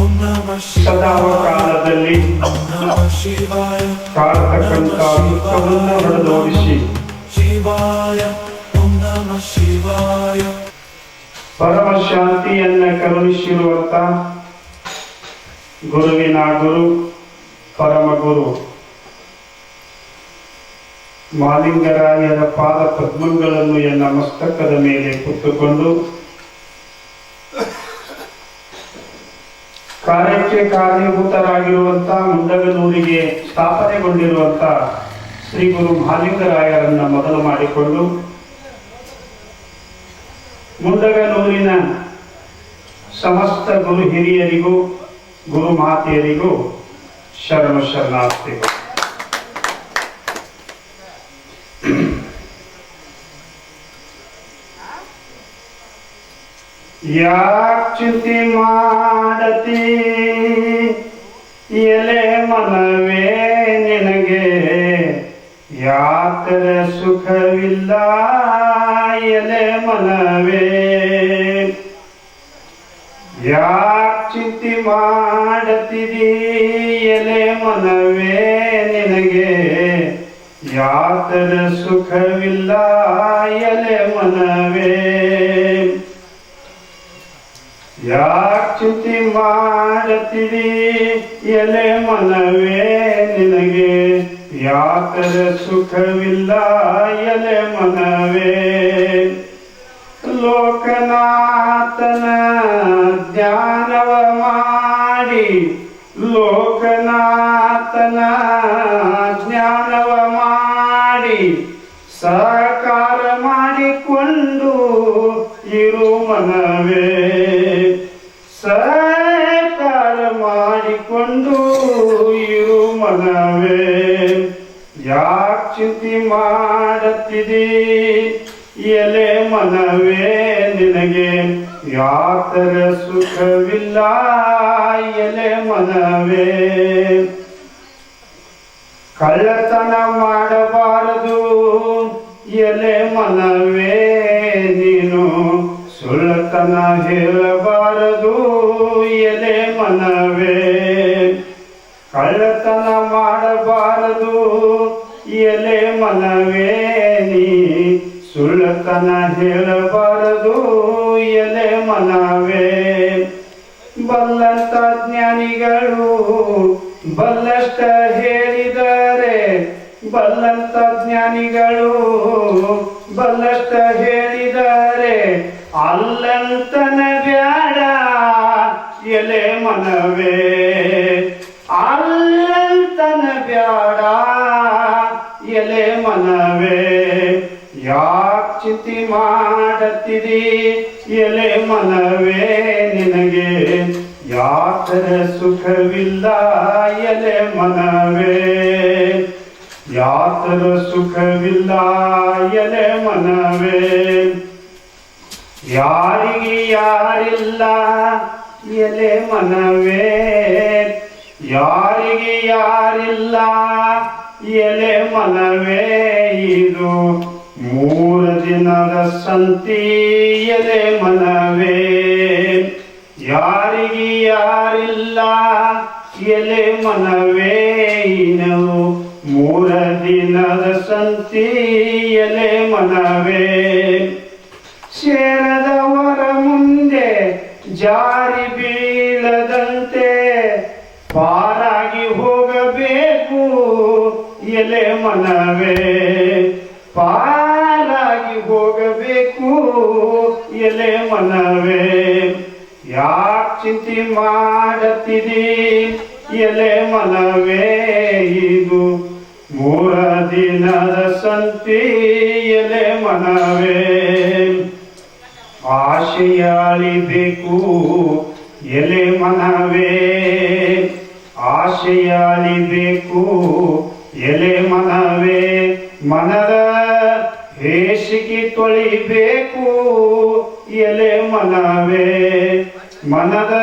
ಓಂ ನಮಃ ಸದಾಕಾಲದಲ್ಲಿ ಕಾಡತಕ್ಕಂಥ ದುಃಖವನ್ನು ಹೊಡೆದೋಡಿಸಿ ಶಿವಾಯ, ಓಂ ನಮಃ ಶಿವಾಯ, ಪರಮ ಶಾಂತಿಯನ್ನ ಕರುಣಿಸಿರುವಂತ ಗುರುವಿನ ಗುರು ಪರಮ ಗುರು ಮಾಲಿಂಗರಾಯರ ಪಾದ ಪದ್ಮಗಳನ್ನು ಎನ್ನ ಮಸ್ತಕದ ಮೇಲೆ ಕುತ್ತುಕೊಂಡು ಕಾರ್ಯಕ್ಕೆ ಕಾರಣೀಭೂತರಾಗಿರುವಂತ ಮುಂಡಗನೂರಿಗೆ ಸ್ಥಾಪನೆಗೊಂಡಿರುವಂತ ಶ್ರೀ ಗುರು ಮಾಲಿಂಗರಾಯರನ್ನ ಮೊದಲು ಮಾಡಿಕೊಂಡು ಮುಂಡಗನೂರಿನ ಸಮಸ್ತ ಗುರು ಹಿರಿಯರಿಗೂ ಗುರು ಮಾತೆಯರಿಗೂ ಶರಣು ಶರಣಾರ್ಥಿಗಳು. ಯಾಕ್ ಚಿಂತೆ ಮಾಡತಿ ಎಲೆ ಮನವೇ ನಿನಗೆ, ಯಾತರ ಸುಖವಿಲ್ಲ ಎಲೆ ಮನವೇ. ಯಾಕ್ ಚಿಂತೆ ಮಾಡತಿದಿ ಎಲೆ ಮನವೇ ನಿನಗೆ, ಯಾತರ ಸುಖವಿಲ್ಲ ಎಲೆ ಮನವೇ. ಯಾಕ್ ಚಿಂತೆ ಮಾಡತಿರಿ ಎಲೆ ಮನವೇ ನಿನಗೆ ಯಾಕರ ಸುಖವಿಲ್ಲ ಎಲೆ ಮನವೇ ಲೋಕನಾಥನ ಜ್ಞಾನವ ಮಾಡಿ ಲೋಕನಾಥನ ಜ್ಞಾನವ ಮಾಡಿ ಸಹಕಾರ ಮಾಡಿಕೊಂಡು ಇರು ಮನವೇ ಸಹಕಾರ ಮಾಡಿಕೊಂಡು ಇರು ಮನವೇ ಯಾಕ್ ಚಿಂತೆ ಮಾಡತ್ತಿದಿ ಎಲೆ ಮನವೇ ನಿನಗೆ ಯಾತರ ಸುಖವಿಲ್ಲ ಎಲೆ ಮನವೇ ಕಳ್ಳತನ ಮಾಡಬಾರದು ಎಲೆ ಮನವೇ ನೀನು ಸುಳ್ಳತನ ಹೇಳಬಾರದು ಎಲೆ ಮನವೇ ಕಳ್ಳತನ ಮಾಡಬಾರದು ಎಲೆ ಮನವೇ ನೀ ಸುಳ್ಳತನ ಹೇಳಬಾರದು ಎಲೆ ಮನವೇ ಬಲ್ಲಂತ ಜ್ಞಾನಿಗಳು ಬಲ್ಲಷ್ಟ ಹೇಳಿದರೆ ಬಲ್ಲಂತ ಜ್ಞಾನಿಗಳು ಬಲ್ಲಷ್ಟ ಹೇಳಿದರೆ ಅಲ್ಲಂತನ ಬ್ಯಾಡ ಎಲೆ ಮನವೇ ಅಲ್ಲಂತನ ಬ್ಯಾಡ ಎಲೆ ಮನವೇ ಯಾಕ್ ಚಿಂತೆ ಮಾಡತ್ತಿದಿ ಎಲೆ ಮನವೇ ನಿನಗೆ ಯಾಕರ ಸುಖವಿಲ್ಲ ಎಲೆ ಮನವೇ ಯಾತರ ಸುಖವಿಲ್ಲ ಎಲೆ ಮನವೇ ಯಾರಿಗೆ ಯಾರಿಲ್ಲ ಎಲೆ ಮನವೇ ಯಾರಿಗೆ ಯಾರಿಲ್ಲ ಎಲೆ ಮನವೇ ಇದು 3 ದಿನದ ಸಂತಿ ಎಲೆ ಮನವೇ ಯಾರಿಗೆ ಯಾರಿಲ್ಲ ಎಲೆ ಮನವೇ ಇನ್ನು 3 ದಿನದ ಸಂತಿ ಎಲೆ ಮನವೇ ಸೇರದವರ ಮುಂದೆ ಜಾರಿ ಬೀಳದಂತೆ ಪಾರಾಗಿ ಹೋಗಬೇಕು ಎಲೆ ಮನವೇ ಪಾರಾಗಿ ಹೋಗಬೇಕು ಎಲೆ ಮನವೇ ಯಾಕ್ ಚಿಂತೆ ಮಾಡತ್ತಿದಿ ಎಲೆ ಮನವೇ ಇದು 3 ದಿನದ ಸಂತಿ ಎಲೆ ಮನವೇ ಆಶೆಯಾಳಿಬೇಕು ಎಲೆ ಮನವೇ ಆಶೆಯಾಳಿಬೇಕು ಎಲೆ ಮನವೇ ಮನದ ಹೇಸಿಗೆ ತೊಳಿಬೇಕು ಎಲೆ ಮನವೇ ಮನದ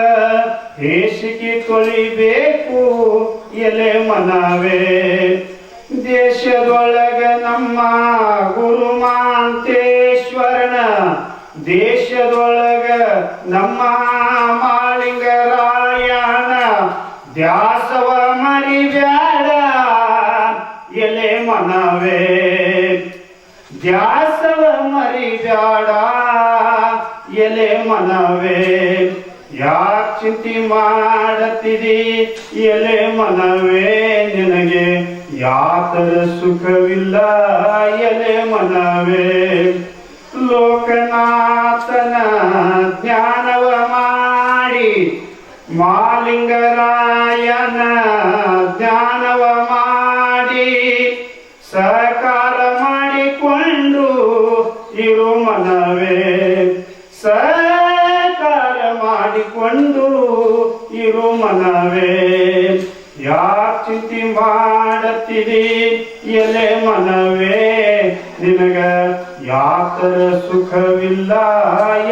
ಹೇಸಿಗೆ ತೊಳಿಬೇಕು ಎಲೆ ಮನವೇ ದೇಶದೊಳಗ ನಮ್ಮ ಗುರುಮಾಂತೇಶ್ವರನ ದೇಶದೊಳಗ ನಮ್ಮ ಮಾಳಿಂಗರಾಯನ ದ್ಯಾಸವ ಮರಿಬ್ಯಾಡ ಎಲೆ ಮನವೇ ದ್ಯಾಸವ ಮರಿಬ್ಯಾಡ ಎಲೆ ಮನವೇ ಯಾಕ್ ಚಿಂತೆ ಮಾಡತ್ತಿದಿ ಎಲೆ ಮನವೇ ನಿನಗೆ ಯಾತರ ಸುಖವಿಲ್ಲ ಎಲೆ ಮನವೇ ಲೋಕನಾಥನ ಜ್ಞಾನವ ಮಾಡಿ ಮಾಲಿಂಗರಾಯನ ಜ್ಞಾನವ ಮಾಡಿ ಸಹಕಾರ ಮಾಡಿಕೊಂಡು ಇರು ಮನವೇ ಸಹಕಾರ ಮಾಡಿಕೊಂಡು ಇರು ಮನವೇ ಯಾಕ್ ಚಿಂತೆ ಮಾಡತ್ತಿದಿ ಎಲೆ ಮನವೇ ನಿನಗ ಯಾತರ ಸುಖವಿಲ್ಲ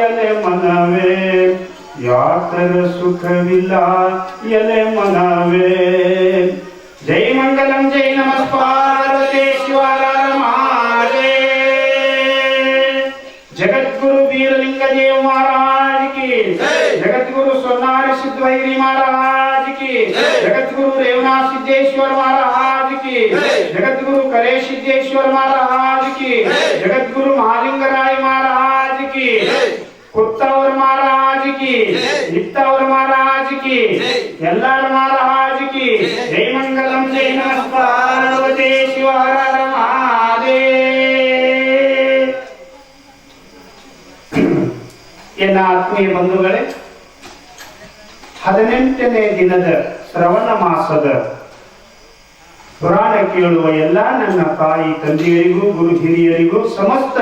ಎಲೆ ಮನವೇ ಯಾತರ ಸುಖವಿಲ್ಲ ಎಲೆ ಮನವೇ ಜೈ ಮಂಗಲಂ ಜೈ ನಮಃ ಪಾರ್ವತೇಶ್ವರ ಮಹಾದೇವ್ ಜಗದ್ಗುರು वीरलिंग देव महाराज की जगद्गुरु सोनारी सिद्धवैरी महाराज की जगद्गुरु रेवनाथ सिद्धेश्वर महाराज की जगद्गुरु करे सिद्धेश्वर महाराज की जगद्गुरु महालिंगराय महाराज की ಕುತ್ತವ್ರ महाराज की नित्तವ್र महाराज की ಎಲ್ಲಾರ महाराज की जय मंगलम जय नमस्कार पार्वती शिव हर हर महादेव। ಎನ್ನ ಆತ್ಮೀಯ ಬಂಧುಗಳೇ, 18ನೇ ದಿನದ ಶ್ರವಣ ಮಾಸದ ಪುರಾಣ ಕೇಳುವ ಎಲ್ಲ ನನ್ನ ತಾಯಿ ತಂದೆಯರಿಗೂ ಗುರು ಹಿರಿಯರಿಗೂ ಸಮಸ್ತ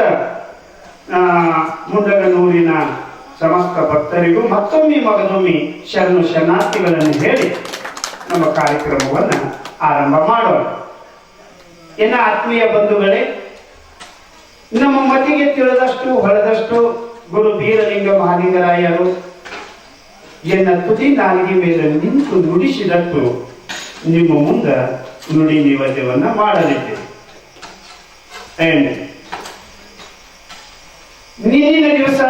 ಮುಂಡಗನೂರಿನ ಸಮಸ್ತ ಭಕ್ತರಿಗೂ ಮತ್ತೊಮ್ಮೆ ಮಗದೊಮ್ಮೆ ಶರಣು ಶರಣಾರ್ಥಿಗಳನ್ನು ಹೇಳಿ ನಮ್ಮ ಕಾರ್ಯಕ್ರಮವನ್ನು ಆರಂಭ ಮಾಡೋಣ. ಎನ್ನ ಆತ್ಮೀಯ ಬಂಧುಗಳೇ, ನಮ್ಮ ಮತಿಗೆ ತಿಳಿದಷ್ಟು ಹೊಳೆದಷ್ಟು ಗುರು ಬೀರಲಿಂಗ ಮಹಾಲಿಂಗರಾಯರು ಎನ್ನ ತುದಿ ನಾಲಿಗೆ ಮೇಲೆ ನಿಂತು ನುಡಿಸಿದಟ್ಟು ನಿಮ್ಮ ಮುಂದೆ ನುಡಿ ನಿವೇದ್ಯವನ್ನ ಮಾಡಲಿದ್ದೇವೆ. ನಿನ್ನಿನ ದಿವಸ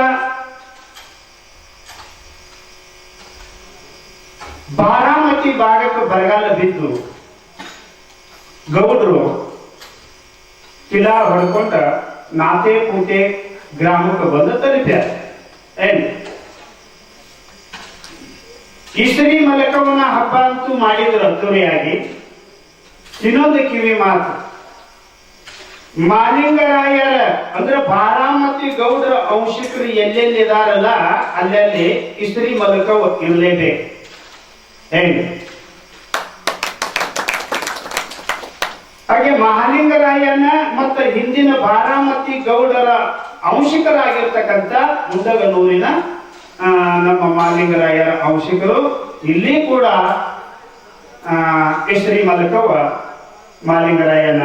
ಬಾರಾಮತಿ ಭಾಗಕ್ಕೆ ಬರಗಾಲ ಬಿದ್ದು ಗೌಡ್ರು ಕಿಲಾ ಹೊಡ್ಕೊಂಡ ನಾತೆ ಕೂಟೆ ಗ್ರಾಮಕ್ಕೆ ಬಂದು ತಲುಪ್ಯಾರ. ಇಸ್ರಿ ಮಲಕವನ ಹಬ್ಬ ಅಂತೂ ಮಾಡಿದ್ರು ಅದ್ದೂರಿಯಾಗಿ. ಇನ್ನೊಂದು ಕಿವಿ ಮಾತು, ಮಾಲಿಂಗರಾಯರ ಅಂದ್ರೆ ಬಾರಾಮತಿ ಗೌಡರ ಅಂಶಿಕರು ಎಲ್ಲೆಲ್ಲಿದಾರಲ್ಲ ಅಲ್ಲಲ್ಲಿ ಇಸ್ರಿ ಮಲಕವ ಇರಲೇಬೇಕು. ಹಾಗೆ ಮಹಾಲಿಂಗರಾಯನ ಮತ್ತು ಹಿಂದಿನ ಬಾರಾಮತಿ ಗೌಡರ ಅಂಶಿಕರಾಗಿರ್ತಕ್ಕಂಥ ಮುಂಡಗನೂರಿನ ನಮ್ಮ ಮಹಾಲಿಂಗರಾಯರ ಅಂಶಿಕರು ಇಲ್ಲಿ ಕೂಡ ಇಸ್ರಿ ಮಲಕವ ಮಹಾಲಿಂಗರಾಯನ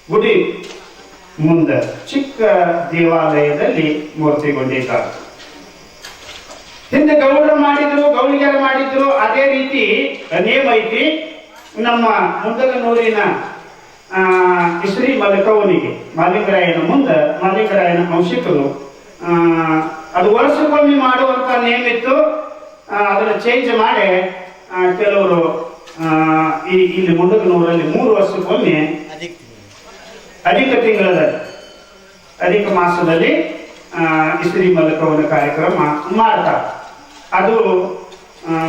ಗುಡಿ ಮುಂದೆ ಚಿಕ್ಕ ದೇವಾಲಯದಲ್ಲಿ ಮೂರ್ತಿಗೊಂಡಿದ್ದಾರೆ. ಹಿಂದೆ ಗೌಡರು ಮಾಡಿದ್ರು, ಗೌಳಿಗರು ಮಾಡಿದ್ರು, ಅದೇ ರೀತಿ ನೇಮ ಐತಿ. ನಮ್ಮ ಮುಂಡಗನೂರಿನ ಇಸ್ರಿ ಮಲಕವನಿಗೆ ಮಹಾಲಿಂಗರಾಯನ ಮುಂದೆ ಮಹಾಲಿಂಗರಾಯನ ಅಂಶಿಕರು ಅದು ವರ್ಷಕ್ಕೊಮ್ಮೆ ಮಾಡುವಂತ ನೇಮ ಇತ್ತು. ಅದನ್ನು ಚೇಂಜ್ ಮಾಡಿ ಕೆಲವರು ಇಲ್ಲಿ ಮುಂಡಗನೂರಲ್ಲಿ 3 ವರ್ಷಕ್ಕೊಮ್ಮೆ ಅಧಿಕ ತಿಂಗಳಲ್ಲಿ ಅಧಿಕ ಮಾಸದಲ್ಲಿ ಇಸ್ರಿ ಮಲಕವನ ಕಾರ್ಯಕ್ರಮ ಮಾಡ್ತಾರೆ. ಅದು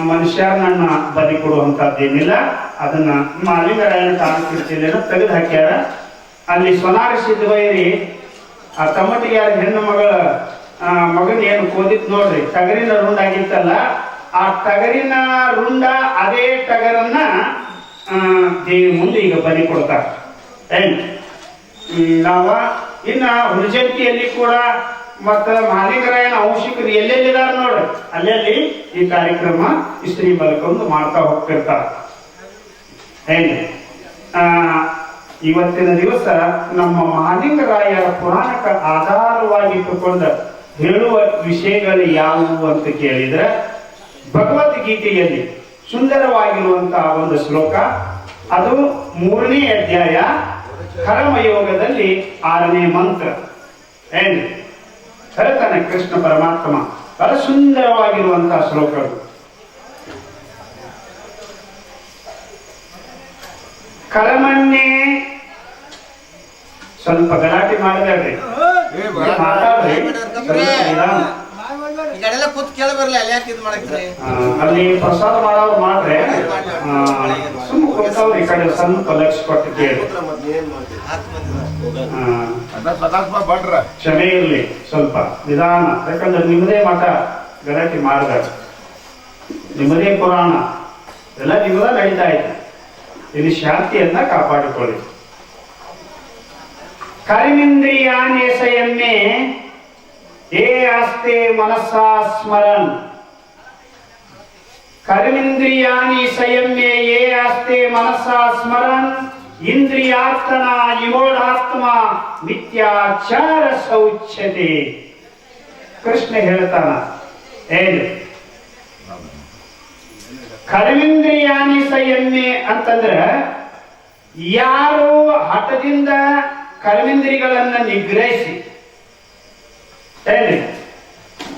ಮನುಷ್ಯರನ್ನ ಬಲಿ ಕೊಡುವಂತದ್ದೇನಿಲ್ಲ. ಅದನ್ನ ಮಹಾಲಿಂಗರಾಯನ ತಾಲೂಕಿನ ತೆಗೆದು ಹಾಕ್ಯಾರ. ಅಲ್ಲಿ ಸೊನಾರ ಸಿದ್ದವೈರಿ ಆ ತಮ್ಮಟಿಯಾರ ಹೆಣ್ಣು ಮಗನ ಏನು ಕೋದಿತ್ ನೋಡ್ರಿ, ಟಗರಿನ ರುಂಡ ಆಗಿತ್ತಲ್ಲ, ಆ ಟಗರಿನ ರುಂಡ ಅದೇ ಟಗರನ್ನ ದೇವಿ ಮುಂದೆ ಈಗ ಬಲಿ ಕೊಡ್ತಾರೆ. ನಾವ ಇನ್ನ ಹುಣಜಂತಿಯಲ್ಲಿ ಕೂಡ ಮತ್ತ ಮಹಾಲಿಂಗರಾಯನ ಅಂಶಿಕರು ಎಲ್ಲೆಲ್ಲಿದಾರ ನೋಡ್ರಿ, ಅಲ್ಲಲ್ಲಿ ಈ ಕಾರ್ಯಕ್ರಮ ಇಸ್ರಿ ಮಲಕಂದು ಮಾಡ್ತಾ ಹೋಗ್ತಿರ್ತಾರ. ಇವತ್ತಿನ ದಿವಸ ನಮ್ಮ ಮಹಾಲಿಂಗರಾಯರ ಪುರಾಣಕ್ಕೆ ಆಧಾರವಾಗಿಟ್ಟುಕೊಂಡ ಹೇಳುವ ವಿಷಯಗಳು ಯಾವುವು ಅಂತ ಕೇಳಿದ್ರೆ, ಭಗವದ್ಗೀತೆಯಲ್ಲಿ ಸುಂದರವಾಗಿರುವಂತಹ ಒಂದು ಶ್ಲೋಕ, ಅದು 3ನೇ ಅಧ್ಯಾಯ ಕರ್ಮಯೋಗದಲ್ಲಿ 6ನೇ ಮಂತ್ರ. ಹೇಳ್ತಾನೆ ಕೃಷ್ಣ ಪರಮಾತ್ಮ, ಬಹಳ ಸುಂದರವಾಗಿರುವಂತಹ ಶ್ಲೋಕಗಳು. ಕರ್ಮನ್ನೇ ಸ್ವಲ್ಪ ಗಲಾಟೆ ಮಾಡಬೇಡ್ರಿ, ಮಾತಾಡ್ರಿ. ಅಲ್ಲಿ ಪ್ರಸಾದ ಮಾಡೋರು ಮಾಡ್ರೆ ಸುಮ್ಮ ಕೊಡ್ತಾವ್ರಿ. ಈ ಕಡೆ ಸ್ವಲ್ಪ ಲಕ್ಷ ಕೊಟ್ಟು ಕೇಳಿ, ಕ್ಷಮೆ ಇರ್ಲಿ, ಸ್ವಲ್ಪ ನಿಧಾನ. ಯಾಕಂದ್ರೆ ನಿಮ್ಮದೇ ಮಠ, ಗಲಾಟೆ ಮಾಡಿದಾಗ ನಿಮ್ಮದೇ ಪುರಾಣ ಎಲ್ಲ ನಿಮ್ಮದ ನಡೀತಾ ಇದೆ. ಇಲ್ಲಿ ಶಾಂತಿಯನ್ನ ಕಾಪಾಡಿಕೊಳ್ಳಿ. ಕರ್ಮೇಂದ್ರಿಯಾಣಿ ಸಂಯಮೇ ಏ ಆಸ್ತೆ ಮನಸ್ಸಾ ಸ್ಮರನ್. ಕರ್ಮೇಂದ್ರಿಯಾಣಿ ಸಂಯಮೇ ಏ ಆಸ್ತೆ ಮನಸ್ಸಾ ಸ್ಮರನ್ ಇಂದ್ರಿಯಾರ್ಥನ ಯೋಢಾತ್ಮ ಮಿಥ್ಯಾಚಾರ ಶೌಚ್ಯತೆ. ಕೃಷ್ಣ ಹೇಳ್ತಾನ, ಏನು ಕರ್ಮೇಂದ್ರಿಯಾಣಿ ಸಂಯಮೇ ಅಂತಂದ್ರ, ಯಾರು ಹಠದಿಂದ ಕರ್ಮೇಂದ್ರಿಗಳನ್ನ ನಿಗ್ರಹಿಸಿ,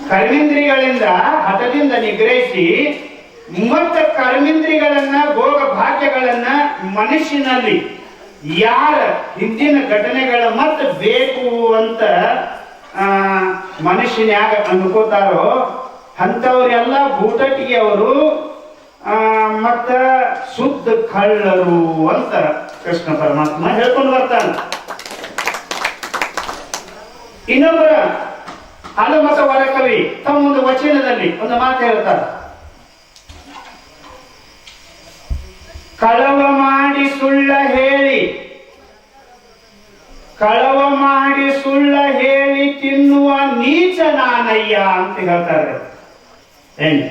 ಕರ್ಮೇಂದ್ರಿಗಳಿಂದ ಹಠದಿಂದ ನಿಗ್ರಹಿಸಿ ಮತ್ತು ಕರ್ಮೇಂದ್ರಿಗಳನ್ನ ಭೋಗ ಭಾಗ್ಯಗಳನ್ನ ಮನಸ್ಸಿನಲ್ಲಿ ಯಾರ ಹಿಂದಿನ ಘಟನೆಗಳ ಮತ್ತೆ ಬೇಕು ಅಂತ ಮನುಷ್ಯನ್ಯಾಗ ಅನ್ಕೋತಾರೋ ಅಂಥವ್ರೆಲ್ಲ ಬೂಟಟಿಗೆ ಅವರು ಮತ್ತ ಶುದ್ಧ ಕಳ್ಳರು ಅಂತ ಕೃಷ್ಣ ಪರಮಾತ್ಮ ಹೇಳ್ಕೊಂಡು ಬರ್ತಾನೆ. ಇನ್ನೊಬ್ಬರ ಹನುಮತ ವರಕವಿ ತಮ್ಮ ಒಂದು ವಚನದಲ್ಲಿ ಒಂದು ಮಾತು ಹೇಳ್ತಾರೆ. ಕಳವ ಮಾಡಿ ಸುಳ್ಳ ಹೇಳಿ ತಿನ್ನುವ ನೀಚ ನಾನಯ್ಯ ಅಂತ ಹೇಳ್ತಾರೆ. ಏನ್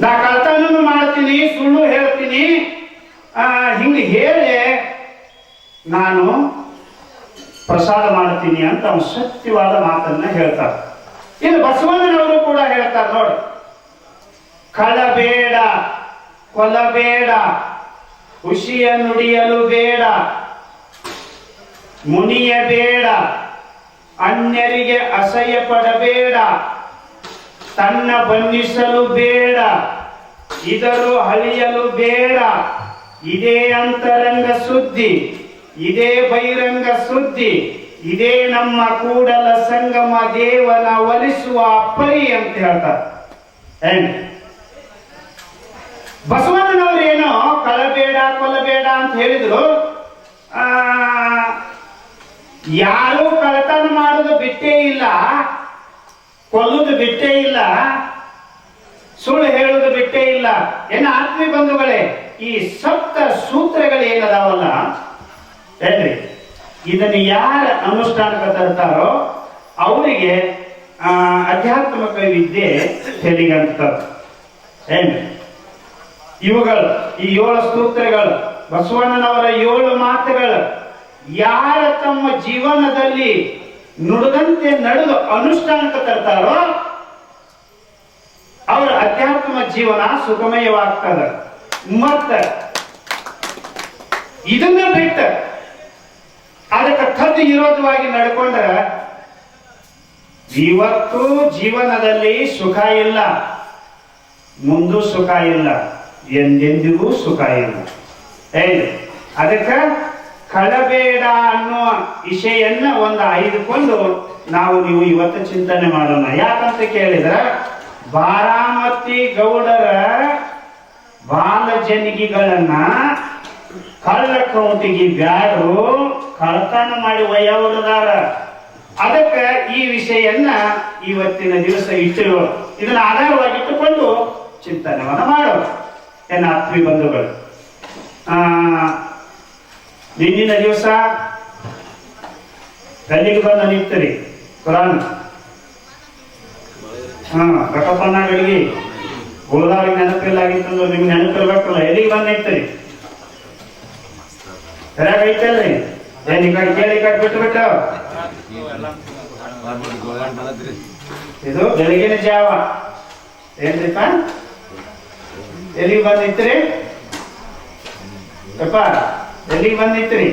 ನಾ ಕಳ್ತನೂ ಮಾಡ್ತೀನಿ, ಸುಳ್ಳು ಹೇಳ್ತೀನಿ, ಹಿಂಗೆ ಹೇಳಿ ನಾನು ಪ್ರಸಾದ ಮಾಡ್ತೀನಿ ಅಂತ ಅವನು ಸತ್ಯವಾದ ಮಾತನ್ನ ಹೇಳ್ತಾರೆ. ಇನ್ನು ಬಸವಣ್ಣನವರು ಕೂಡ ಹೇಳ್ತಾರೆ ನೋಡಿ, ಕಳಬೇಡ, ಕೊಲಬೇಡ, ಹುಷಿಯ ನುಡಿಯಲು ಬೇಡ, ಮುನಿಯಬೇಡ, ಅನ್ಯರಿಗೆ ಅಸಹ್ಯ ಪಡಬೇಡ, ತನ್ನ ಬಣ್ಣಿಸಲು ಬೇಡ, ಇದರು ಅಳಿಯಲು ಬೇಡ, ಇದೇ ಅಂತರಂಗ ಸುದ್ದಿ, ಇದೇ ಬಹಿರಂಗ ಸುದ್ದಿ, ಇದೇ ನಮ್ಮ ಕೂಡಲ ಸಂಗಮ ದೇವನ ಒಲಿಸುವ ಪರಿ ಅಂತ ಹೇಳ್ತಾರೆ. ಬಸವಣ್ಣನವರು ಏನೋ ಕಳಬೇಡ ಕೊಲಬೇಡ ಅಂತ ಹೇಳಿದ್ರು. ಯಾರು ಕಳತನ ಮಾಡೋದು ಬಿಟ್ಟೇ ಇಲ್ಲ, ಕೊಲ್ಲುದು ಬಿಟ್ಟೇ ಇಲ್ಲ, ಸುಳ್ಳು ಹೇಳುವುದು ಬಿಟ್ಟೇ ಇಲ್ಲ. ಏನ ಆತ್ಮೀಯ ಬಂಧುಗಳೇ, ಈ ಸಪ್ತ ಸೂತ್ರಗಳು ಏನದಾವಲ್ಲ ಏನ್ರಿ, ಇದನ್ನು ಯಾರ ಅನುಷ್ಠಾನಕ್ಕೆ ತರ್ತಾರೋ ಅವರಿಗೆ ಆಧ್ಯಾತ್ಮಿಕ ವಿದ್ಯೆ ತೆಲಿಗಂತದ್ದು. ಏನ್ರಿ, ಇವುಗಳು ಈ 7 ಸ್ತೋತ್ರಗಳು, ಬಸವಣ್ಣನವರ 7 ಮಾತುಗಳು ಯಾರ ತಮ್ಮ ಜೀವನದಲ್ಲಿ ನುಡಿದಂತೆ ನಡೆದು ಅನುಷ್ಠಾನಕ್ಕೆ ತರ್ತಾರೋ ಅವರ ಅಧ್ಯಾತ್ಮ ಜೀವನ ಸುಖಮಯವಾಗ್ತದೆ. ಮತ್ತ ಇದನ್ನ ಬಿಟ್ಟ ಅದಕ್ಕೆ ತದ್ದು ವಿರೋಧವಾಗಿ ನಡ್ಕೊಂಡ್ರೆ ಇವತ್ತು ಜೀವನದಲ್ಲಿ ಸುಖ ಇಲ್ಲ, ಮುಂದೂ ಸುಖ ಇಲ್ಲ, ಎಂದೆಂದಿಗೂ ಸುಖ ಇಲ್ಲ. ಅದಕ್ಕೆ ಕಳಬೇಡ ಅನ್ನುವ ವಿಷಯನ್ನ ಒಂದು ಆಯ್ದುಕೊಂಡು ನಾವು ನೀವು ಇವತ್ತು ಚಿಂತನೆ ಮಾಡೋಣ. ಯಾಕಂತ ಕೇಳಿದ್ರ, ಬಾರಾಮತಿ ಗೌಡರ ಬಾಲ ಜನಿಗೆಗಳನ್ನ ಕಳ್ಳ ಕೌಂಟಿಗೆ ಬ್ಯಾಡು, ಕಳ್ತನ ಮಾಡಿ ಒಯ್ಯವ್ರದಾರ. ಅದಕ್ಕೆ ಈ ವಿಷಯನ್ನ ಇವತ್ತಿನ ದಿವಸ ಇಟ್ಟಿರುವ ಇದನ್ನ ಆಧಾರವಾಗಿಟ್ಟುಕೊಂಡು ಚಿಂತನೆಯನ್ನ ಮಾಡೋಣ. ಏನ ಆತ್ಮೀಯ ಬಂಧುಗಳು, ನಿನ್ನಿನ ದಿವಸ ಗಲ್ಲಿಗೆ ಬಂದ ನಿಂತರಿ ಕುರಾನ್ ರಕಪನ್ನ ಗಡಿಗೆ ಉಳಿದವ್ರಿಗೆ ನೆನಪಿಲ್ಲಾಗಿತ್ತಂದ್ರೆ ನಿಮ್ಗೆ ನೆನಪಿರ್ಬೇಕಲ್ಲ. ಎಲ್ಲಿಗೆ ಬಂದ್ ನಿಂತರಿ ಸರಿಯಾಗಿ ಐತಲ್ರಿ? ಏನ್ ಈ ಕಡೆ ಕೇಳಿ ಈ ಕಡೆ ಬಿಟ್ಟು ಇದು ಬೆಳಗಿನ ಜಾವ ಏನ್ರಿಪ್ಪ? ಎಲ್ಲಿಗೆ ಬಂದ್ ನಿಂತ್ರಿ ಯಪ್ಪ? ಎಲ್ಲಿಗೆ ಬಂದ್ ನಿಂತ್ರಿ?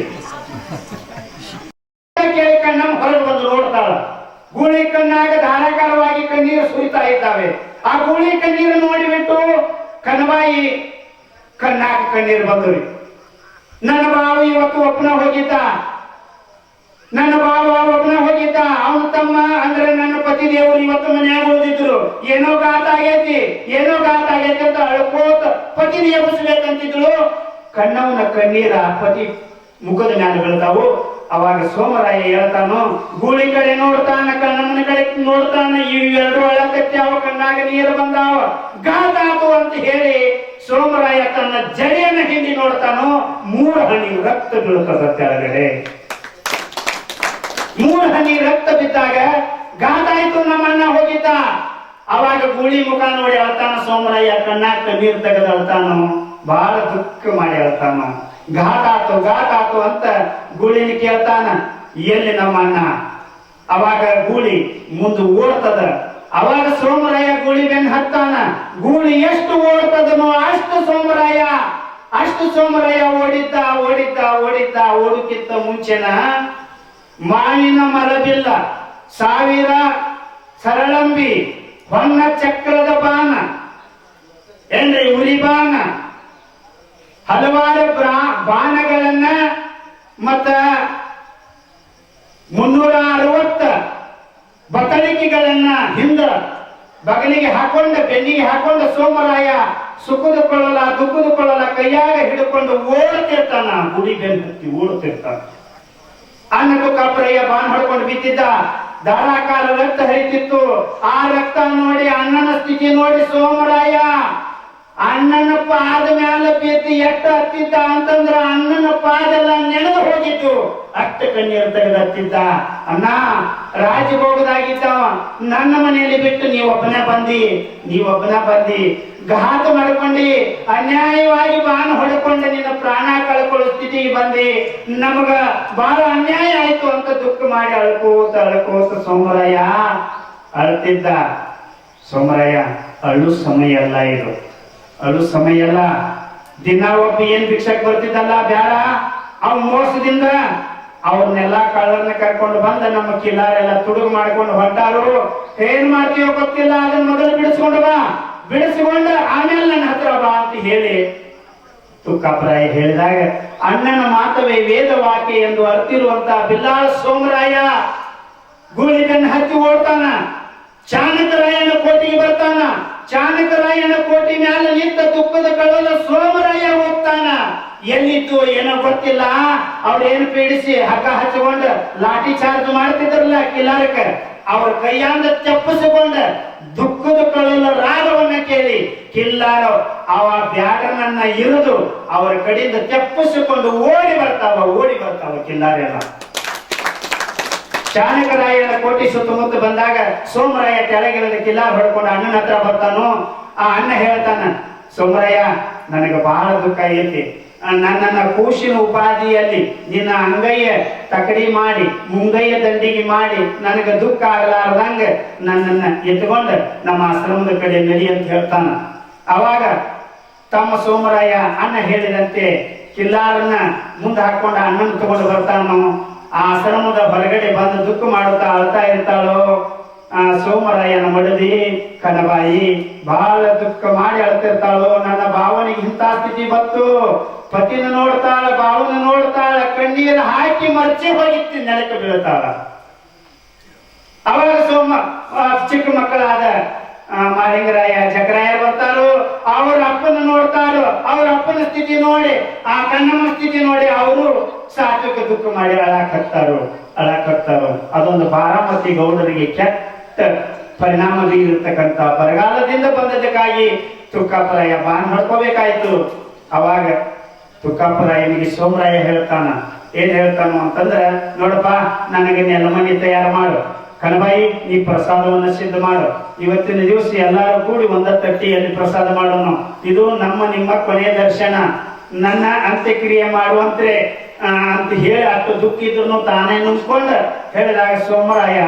ಕೇಳಿ ಕಣ್ಣಮ್ಮ ಹೊರಗೆ ಬಂದು ನೋಡ್ತಾಳ. ಗೂಳಿ ಕಣ್ಣಾಗ ಧಾರಾಕಾರವಾಗಿ ಕಣ್ಣೀರು ಸುರಿತಾ ಇದ್ದಾವೆ. ಆ ಗೂಳಿ ಕಣ್ಣೀರು ನೋಡಿಬಿಟ್ಟು ಕಣಬಾಯಿ ಕಣ್ಣಾಗ ಕಣ್ಣೀರು ಬಂದ್ರಿ. ನನ್ನ ಬಾವ ಇವತ್ತು ಒಬ್ಬನ ಹೋಗಿದ್ದ, ನನ್ನ ಬಾವ ಒಬ್ಬನ ಹೋಗಿದ್ದ, ಅವನ ತಮ್ಮ ಅಂದ್ರೆ ನನ್ನ ಪತಿ ದೇವರು ಇವತ್ತು ಮನೆಯಾಗ ಉಳಿದಿದ್ರು. ಏನೋ ಗಾತ ಆಗೈತಿ ಅಂತ ಅಳ್ಕೋತ ಪತಿ ಎಬ್ಬಿಸ್ಬೇಕಂತಿದ್ರು. ಕಣ್ಣವನ ಕಣ್ಣೀರ ಪತಿ ಮುಖದ ಮ್ಯಾಲ ಬೀಳ್ತಾವು. ಅವಾಗ ಸೋಮರಾಯ ಹೇಳ್ತಾನು, ಗೂಳಿ ಕಡೆ ನೋಡ್ತಾನ, ಕಣ್ಣಮ್ಮನ ಕಡೆ ನೋಡ್ತಾನ, ಇವೆರಡು ಅಳಕತ್ಯಾವ, ಕಣ್ಣಾಗ ನೀರು ಬಂದಾವ, ಗಾತಾತು ಅಂತ ಹೇಳಿ ಸೋಮರಾಯ ತನ್ನ ಜಡೆಯನ್ನ ಹಿಂಡಿ ನೋಡ್ತಾನೋ, 3 ಹನಿ ರಕ್ತ ಬೀಳ್ತದ ಕೆಳಗಡೆ. 3 ಹನಿ ರಕ್ತ ಬಿದ್ದಾಗ ಗಾತಾಯ್ತು, ನಮ್ಮಣ್ಣ ಹೋಗಿದ್ದ. ಅವಾಗ ಗೂಳಿ ಮುಖ ನೋಡಿ ಅಳ್ತಾನ ಸೋಮರಾಯ, ಕಣ್ಣಾಗ ನೀರು ತೆಗೆದು ಅಳ್ತಾನು, ಬಹಳ ದುಃಖ ಮಾಡಿ ಅಳ್ತಾನು. ಘಾಟಾತು ಅಂತ ಗೂಳಿನ ಕೇಳ್ತಾನ, ಎಲ್ಲಿ ನಮ್ಮಣ್ಣ? ಅವಾಗ ಗೂಳಿ ಮುಂದೆ ಓಡ್ತದ. ಅವಾಗ ಸೋಮರಾಯ ಗೂಳಿ ಬೆನ್ ಹತ್ತಾನ. ಗೂಳಿ ಎಷ್ಟು ಓಡ್ತದನೋ ಅಷ್ಟು ಸೋಮರಾಯ ಓಡುಕ್ಕಿಂತ ಮುಂಚೆನ ಮಾವಿನ ಮರಬಿಲ್ಲ, 1000 ಸರಳಂಬಿ, ಹೊನ್ನ ಚಕ್ರದ ಬಾಣ ಏನ್ರಿ, ಉರಿ ಬಾಣ, ಹಲವಾರು ಬಾಣಗಳನ್ನ ಮತ್ತ 360 ಬಕಳಿಕೆಗಳನ್ನ ಹಿಂದ ಬಗಲಿಗೆ ಹಾಕೊಂಡ ಬೆನ್ನಿಗೆ ಹಾಕೊಂಡ ಸೋಮರಾಯ ಸುಖದ ಕೊಳ್ಳಲ ದುಃಖದ ಕೊಳ್ಳಲ ಕೈಯಾಗ ಹಿಡ್ಕೊಂಡು ಓಡ್ತಿರ್ತಾನ. ಗುಡಿ ಬೆನ್ನು ಹತ್ತಿ ಓಡ್ತಿರ್ತಾನ. ಅನ್ನ ತುಕಾಪುರಯ್ಯ ಬಾನ್ ಹೊಡ್ಕೊಂಡು ಬಿದ್ದಿದ್ದ. ಧಾರಾಕಾರ ರಕ್ತ ಹರಿತಿತ್ತು. ಆ ರಕ್ತ ನೋಡಿ, ಅಣ್ಣನ ಸ್ಥಿತಿ ನೋಡಿ ಸೋಮರಾಯ ಅಣ್ಣನ ಪಾದ ಮ್ಯಾಲ ಬಿದ್ದು ಎಟ್ಟ ಹತ್ತಿದ್ದ ಅಂತಂದ್ರ ಅಣ್ಣನ ಪಾದೆಲ್ಲ ನೆನೆದು ಹೋಗಿತ್ತು. ಅಷ್ಟ ಕಣ್ಣೀರು ತೆಗೆದು ಹತ್ತಿದ್ದ. ಅಣ್ಣ ರಾಜಭೋಗದಾಗಿದ್ದವ ನನ್ನ ಮನೆಯಲ್ಲಿ ಬಿಟ್ಟು ನೀವೊಬ್ಬನೇ ಬಂದಿ ಘಾತ ಮಾಡ್ಕೊಂಡಿ, ಅನ್ಯಾಯವಾಗಿ ಬಾಣ ಹೊಡ್ಕೊಂಡು ನಿನ್ನ ಪ್ರಾಣ ಕಳ್ಕೊಳ್ಳೋ ಸ್ಥಿತಿಗೆ ಬಂದಿ, ನಮಗ ಬಹಳ ಅನ್ಯಾಯ ಆಯ್ತು ಅಂತ ದುಃಖ ಮಾಡಿ ಅಳ್ಕೋತ ಸೋಮರಾಯ ಅಳ್ತಿದ್ದ. ಸೋಮರಾಯ ಅಳು ಸಮಯ ಅಲ್ಲ ಇದು, ಅಳು ಸಮಯ ಅಲ್ಲ. ದಿನ ಒಬ್ಬ ಏನ್ ಭಿಕ್ಷಕ್ ಬರ್ತಿದ್ದಲ್ಲ ಬ್ಯಾಡ, ಅವ್ ಮೋಸದಿಂದ ಅವ್ರನ್ನೆಲ್ಲ ಕಳ್ಳರನ್ನ ಕರ್ಕೊಂಡು ಬಂದ ನಮ್ಮ ಕಿಲಾರೆಲ್ಲ ತುಡುಗು ಮಾಡ್ಕೊಂಡು ಹೊಂಟಾರು. ಏನ್ ಮಾಡ್ತೀವೋ ಗೊತ್ತಿಲ್ಲ, ಅದನ್ನ ಮೊದಲು ಬಿಡಿಸಿಕೊಂಡು ಆಮೇಲೆ ನನ್ನ ಹತ್ರ ಬಾ ಅಂತ ಹೇಳಿ ತುಕಾಪುರಾಯ ಹೇಳಿದಾಗ ಅಣ್ಣನ ಮಾತವೇ ವೇದವಾಕ್ಯ ಎಂದು ಅರ್ತಿರುವಂತ ಬಿಲ್ಲಾಳ ಸೋಮರಾಯ ಗೂಳಿಗನ್ನ ಹತ್ತಿ ಓಡ್ತಾನ. ಚಾಣಕರಾಯನ ಕೋಟಿಗೆ ಬರ್ತಾನ. ಚಾಣಕರಾಯನ ಕೋಟಿ ಮ್ಯಾಲ ನಿಂತ ದುಃಖದ ಕಳ್ಳನ ಸೋಮರಾಯ ಹೋಗ್ತಾನ. ಎಲ್ಲಿದ್ದು ಏನೋ ಗೊತ್ತಿಲ್ಲ. ಅವ್ರೇನು ಪೀಡಿಸಿ ಹಗ್ಗ ಹಚ್ಚಿಕೊಂಡ ಲಾಠಿ ಚಾರ್ಜ್ ಮಾಡ್ತಿದ್ರಲ್ಲ ಕಿಲಾರಕ, ಅವ್ರ ಕೈಯಾಂದ ತಪ್ಪಿಸಿಕೊಂಡ ದುಃಖದ ಕಳ್ಳನ ರಾಗವನ್ನ ಕೇಳಿ ಕಿಲ್ಲಾರ ಅವ ಬ್ಯಾಡರನ್ನ ಇರಿದು ಅವರ ಕಡೆಯಿಂದ ತಪ್ಪಿಸಿಕೊಂಡು ಓಡಿ ಬರ್ತಾವ ಕಿಲ್ಲಾರೆಲ್ಲ. ಚಾಣಕರಾಯನ ಕೋಟಿ ಸುತ್ತಮುತ್ತ ಬಂದಾಗ ಸೋಮರಾಯ ಕೆಳಗಿಳಿದ ಕಿಲ್ಲಾರ ಹೊಡ್ಕೊಂಡು ಅಣ್ಣನ ಹತ್ರ ಬರ್ತಾನು. ಆ ಅಣ್ಣ ಹೇಳ್ತಾನ, ಸೋಮರಾಯ ನನಗೆ ಬಹಳ ದುಃಖ ಐತಿ. ನನ್ನನ್ನ ಕೂಸಿನ ಉಪಾಧಿಯಲ್ಲಿ ನಿನ್ನ ಅಂಗೈಯ ತಕಡಿ ಮಾಡಿ ಮುಂಗೈಯ ದಂಡಿಗೆ ಮಾಡಿ ನನಗೆ ದುಃಖ ಆಗಲಾರ್ದಂಗ ನನ್ನನ್ನ ಎತ್ಕೊಂಡ ನಮ್ಮ ಆಶ್ರಮದ ಕಡೆ ನಡಿ ಅಂತ ಹೇಳ್ತಾನ. ಅವಾಗ ತಮ್ಮ ಸೋಮರಾಯ ಅಣ್ಣ ಹೇಳಿದಂತೆ ಕಿಲ್ಲಾರನ್ನ ಮುಂದೆ ಹಾಕೊಂಡು ಅಣ್ಣನ ತಗೊಂಡು ಬರ್ತಾನು. ಆ ಆಶ್ರಮದ ಹೊರಗಡೆ ಬಂದು ದುಃಖ ಮಾಡುತ್ತಾ ಅಳ್ತಾ ಇರ್ತಾಳೋ ಸೋಮರಾಯನ ಮಡದಿ ಕನಬಾಯಿ ಬಹಳ ದುಃಖ ಮಾಡಿ ಅಳ್ತಿರ್ತಾಳೋ. ನನ್ನ ಭಾವನೆಗೆ ಇಂಥ ಸ್ಥಿತಿ ಬತ್ತು. ಪತಿನ ನೋಡ್ತಾಳ, ಭಾವನ ನೋಡ್ತಾಳ, ಕಣ್ಣೀರು ಹಾಕಿ ಮರ್ಚಿ ಹೋಗಿತ್ತು, ನೆಲಕ್ಕೆ ಬೀಳ್ತಾಳ. ಅವಾಗ ಚಿಕ್ಕ ಮಕ್ಕಳಾದ ಮಾಲಿಂಗರಾಯ ಜಗರಾಯ ಬರ್ತಾರೋ. ಅವ್ರ ಅಪ್ಪನ ನೋಡ್ತಾರೋ. ಅವ್ರ ಅಪ್ಪನ ಸ್ಥಿತಿ ನೋಡಿ, ಆ ಕಣ್ಣಮ್ಮ ಸ್ಥಿತಿ ನೋಡಿ ಅವರು ಸಾತ್ವಿಕ ದುಃಖ ಮಾಡಿ ಅಳಾಕತ್ತಾರೋ. ಅದೊಂದು ಬಾರಾಮತಿ ಗೌಡರಿಗೆ ಕೆಟ್ಟ ಪರಿಣಾಮ ಬೀರಿರ್ತಕ್ಕಂಥ ಬರಗಾಲದಿಂದ ಬಂದದಕ್ಕಾಗಿ ತುಕಾಪುರಾಯ ಬಾನ್ ಹೊಡ್ಕೋಬೇಕಾಯ್ತು. ಅವಾಗ ತುಕಾಪುರಾಯನಿಗೆ ಸೋಮರಾಯ ಏನ್ ಹೇಳ್ತಾನು ಅಂತಂದ್ರ, ನೋಡಪ್ಪ ನನಗೆ ನೆಲಮನಿ ತಯಾರು ಮಾಡು, ಕನಬಾಯಿ ನೀ ಪ್ರಸಾದವನ್ನ ಸಿದ್ಧ ಮಾಡು, ಇವತ್ತಿನ ದಿವಸ ಎಲ್ಲಾರು ಕೂಡಿ ಒಂದ ತಟ್ಟಿಯಲ್ಲಿ ಪ್ರಸಾದ ಮಾಡೋಣ, ಇದು ನಿಮ್ಮ ಕೊನೆಯ ದರ್ಶನ, ನನ್ನ ಅಂತ್ಯಕ್ರಿಯೆ ಮಾಡುವಂತೆ ಅಂತ ಹೇಳಿ ಅಷ್ಟು ದುಃಖ ಇದ್ರು ತಾನೇ ನುಂಗ್ಕೊಂಡ ಹೇಳಿದಾಗ ಸೋಮರಾಯ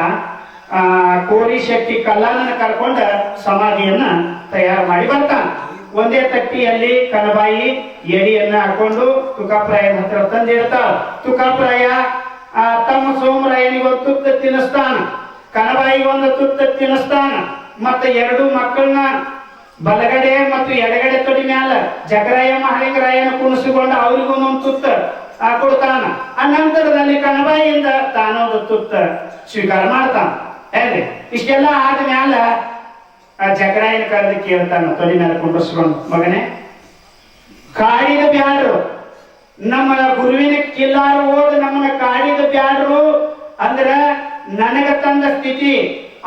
ಕೋರಿ ಶೆಟ್ಟಿ ಕಲ್ಲಾನನ್ನ ಕರ್ಕೊಂಡ ಸಮಾಧಿಯನ್ನ ತಯಾರು ಮಾಡಿ ಬರ್ತಾನ. ಒಂದೇ ತಟ್ಟಿಯಲ್ಲಿ ಕನಬಾಯಿ ಎಡಿಯನ್ನ ಹಾಕೊಂಡು ತುಕಾಪುರಾಯನ ಹತ್ರ ತಂದಿಡ್ತಾಳ. ತುಕಾಪುರಾಯ ತಮ್ಮ ಸೋಮರಾಯನಿಗೆ ಒಂದು ತುತ್ತ ತಿನ್ನಿಸ್ತಾನ, ಕನಬಾಯಿಗೆ ಒಂದು ತುತ್ತ ತಿನ್ನಿಸ್ತಾನ. ಮತ್ತೆ ಎರಡು ಮಕ್ಕಳನ್ನ ಬಲಗಡೆ ಮತ್ತು ಎಡಗಡೆ ತೊಡಿ ಮ್ಯಾಲ ಜಗರಾಯ ಮಹಾಲಿಂಗರಾಯನ ಕುಣಿಸಿಕೊಂಡು ಅವ್ರಿಗೊಂದೊಂದು ತುತ್ತ ಕೊಡ್ತಾನ. ಆ ನಂತರದಲ್ಲಿ ಕನಬಾಯಿಯಿಂದ ತಾನೊಂದು ತುತ್ತ ಸ್ವೀಕಾರ ಮಾಡ್ತಾನ. ಹೇಳಿ ಇಷ್ಟೆಲ್ಲ ಆದ್ಮ್ಯಾಲ ಜಗರಾಯನ ಕರೆದು ಕೇಳ್ತಾನ, ತೊಡಿ ಮೇಲೆ ಕುಂಡಿಸ್ಕೊಂಡು, ಮಗನೇ ಕಾಡಿದ ಬ್ಯಾಡ್ರು, ನಮ್ಮ ಗುರುವಿನ ಕಿಲ್ಲಾರು ಹೋದ ನಮ್ಮನ್ನ ಕಾಡಿದ ಬ್ಯಾಡ್ರು ಅಂದ್ರ ನನಗ ತಂದ ಸ್ಥಿತಿ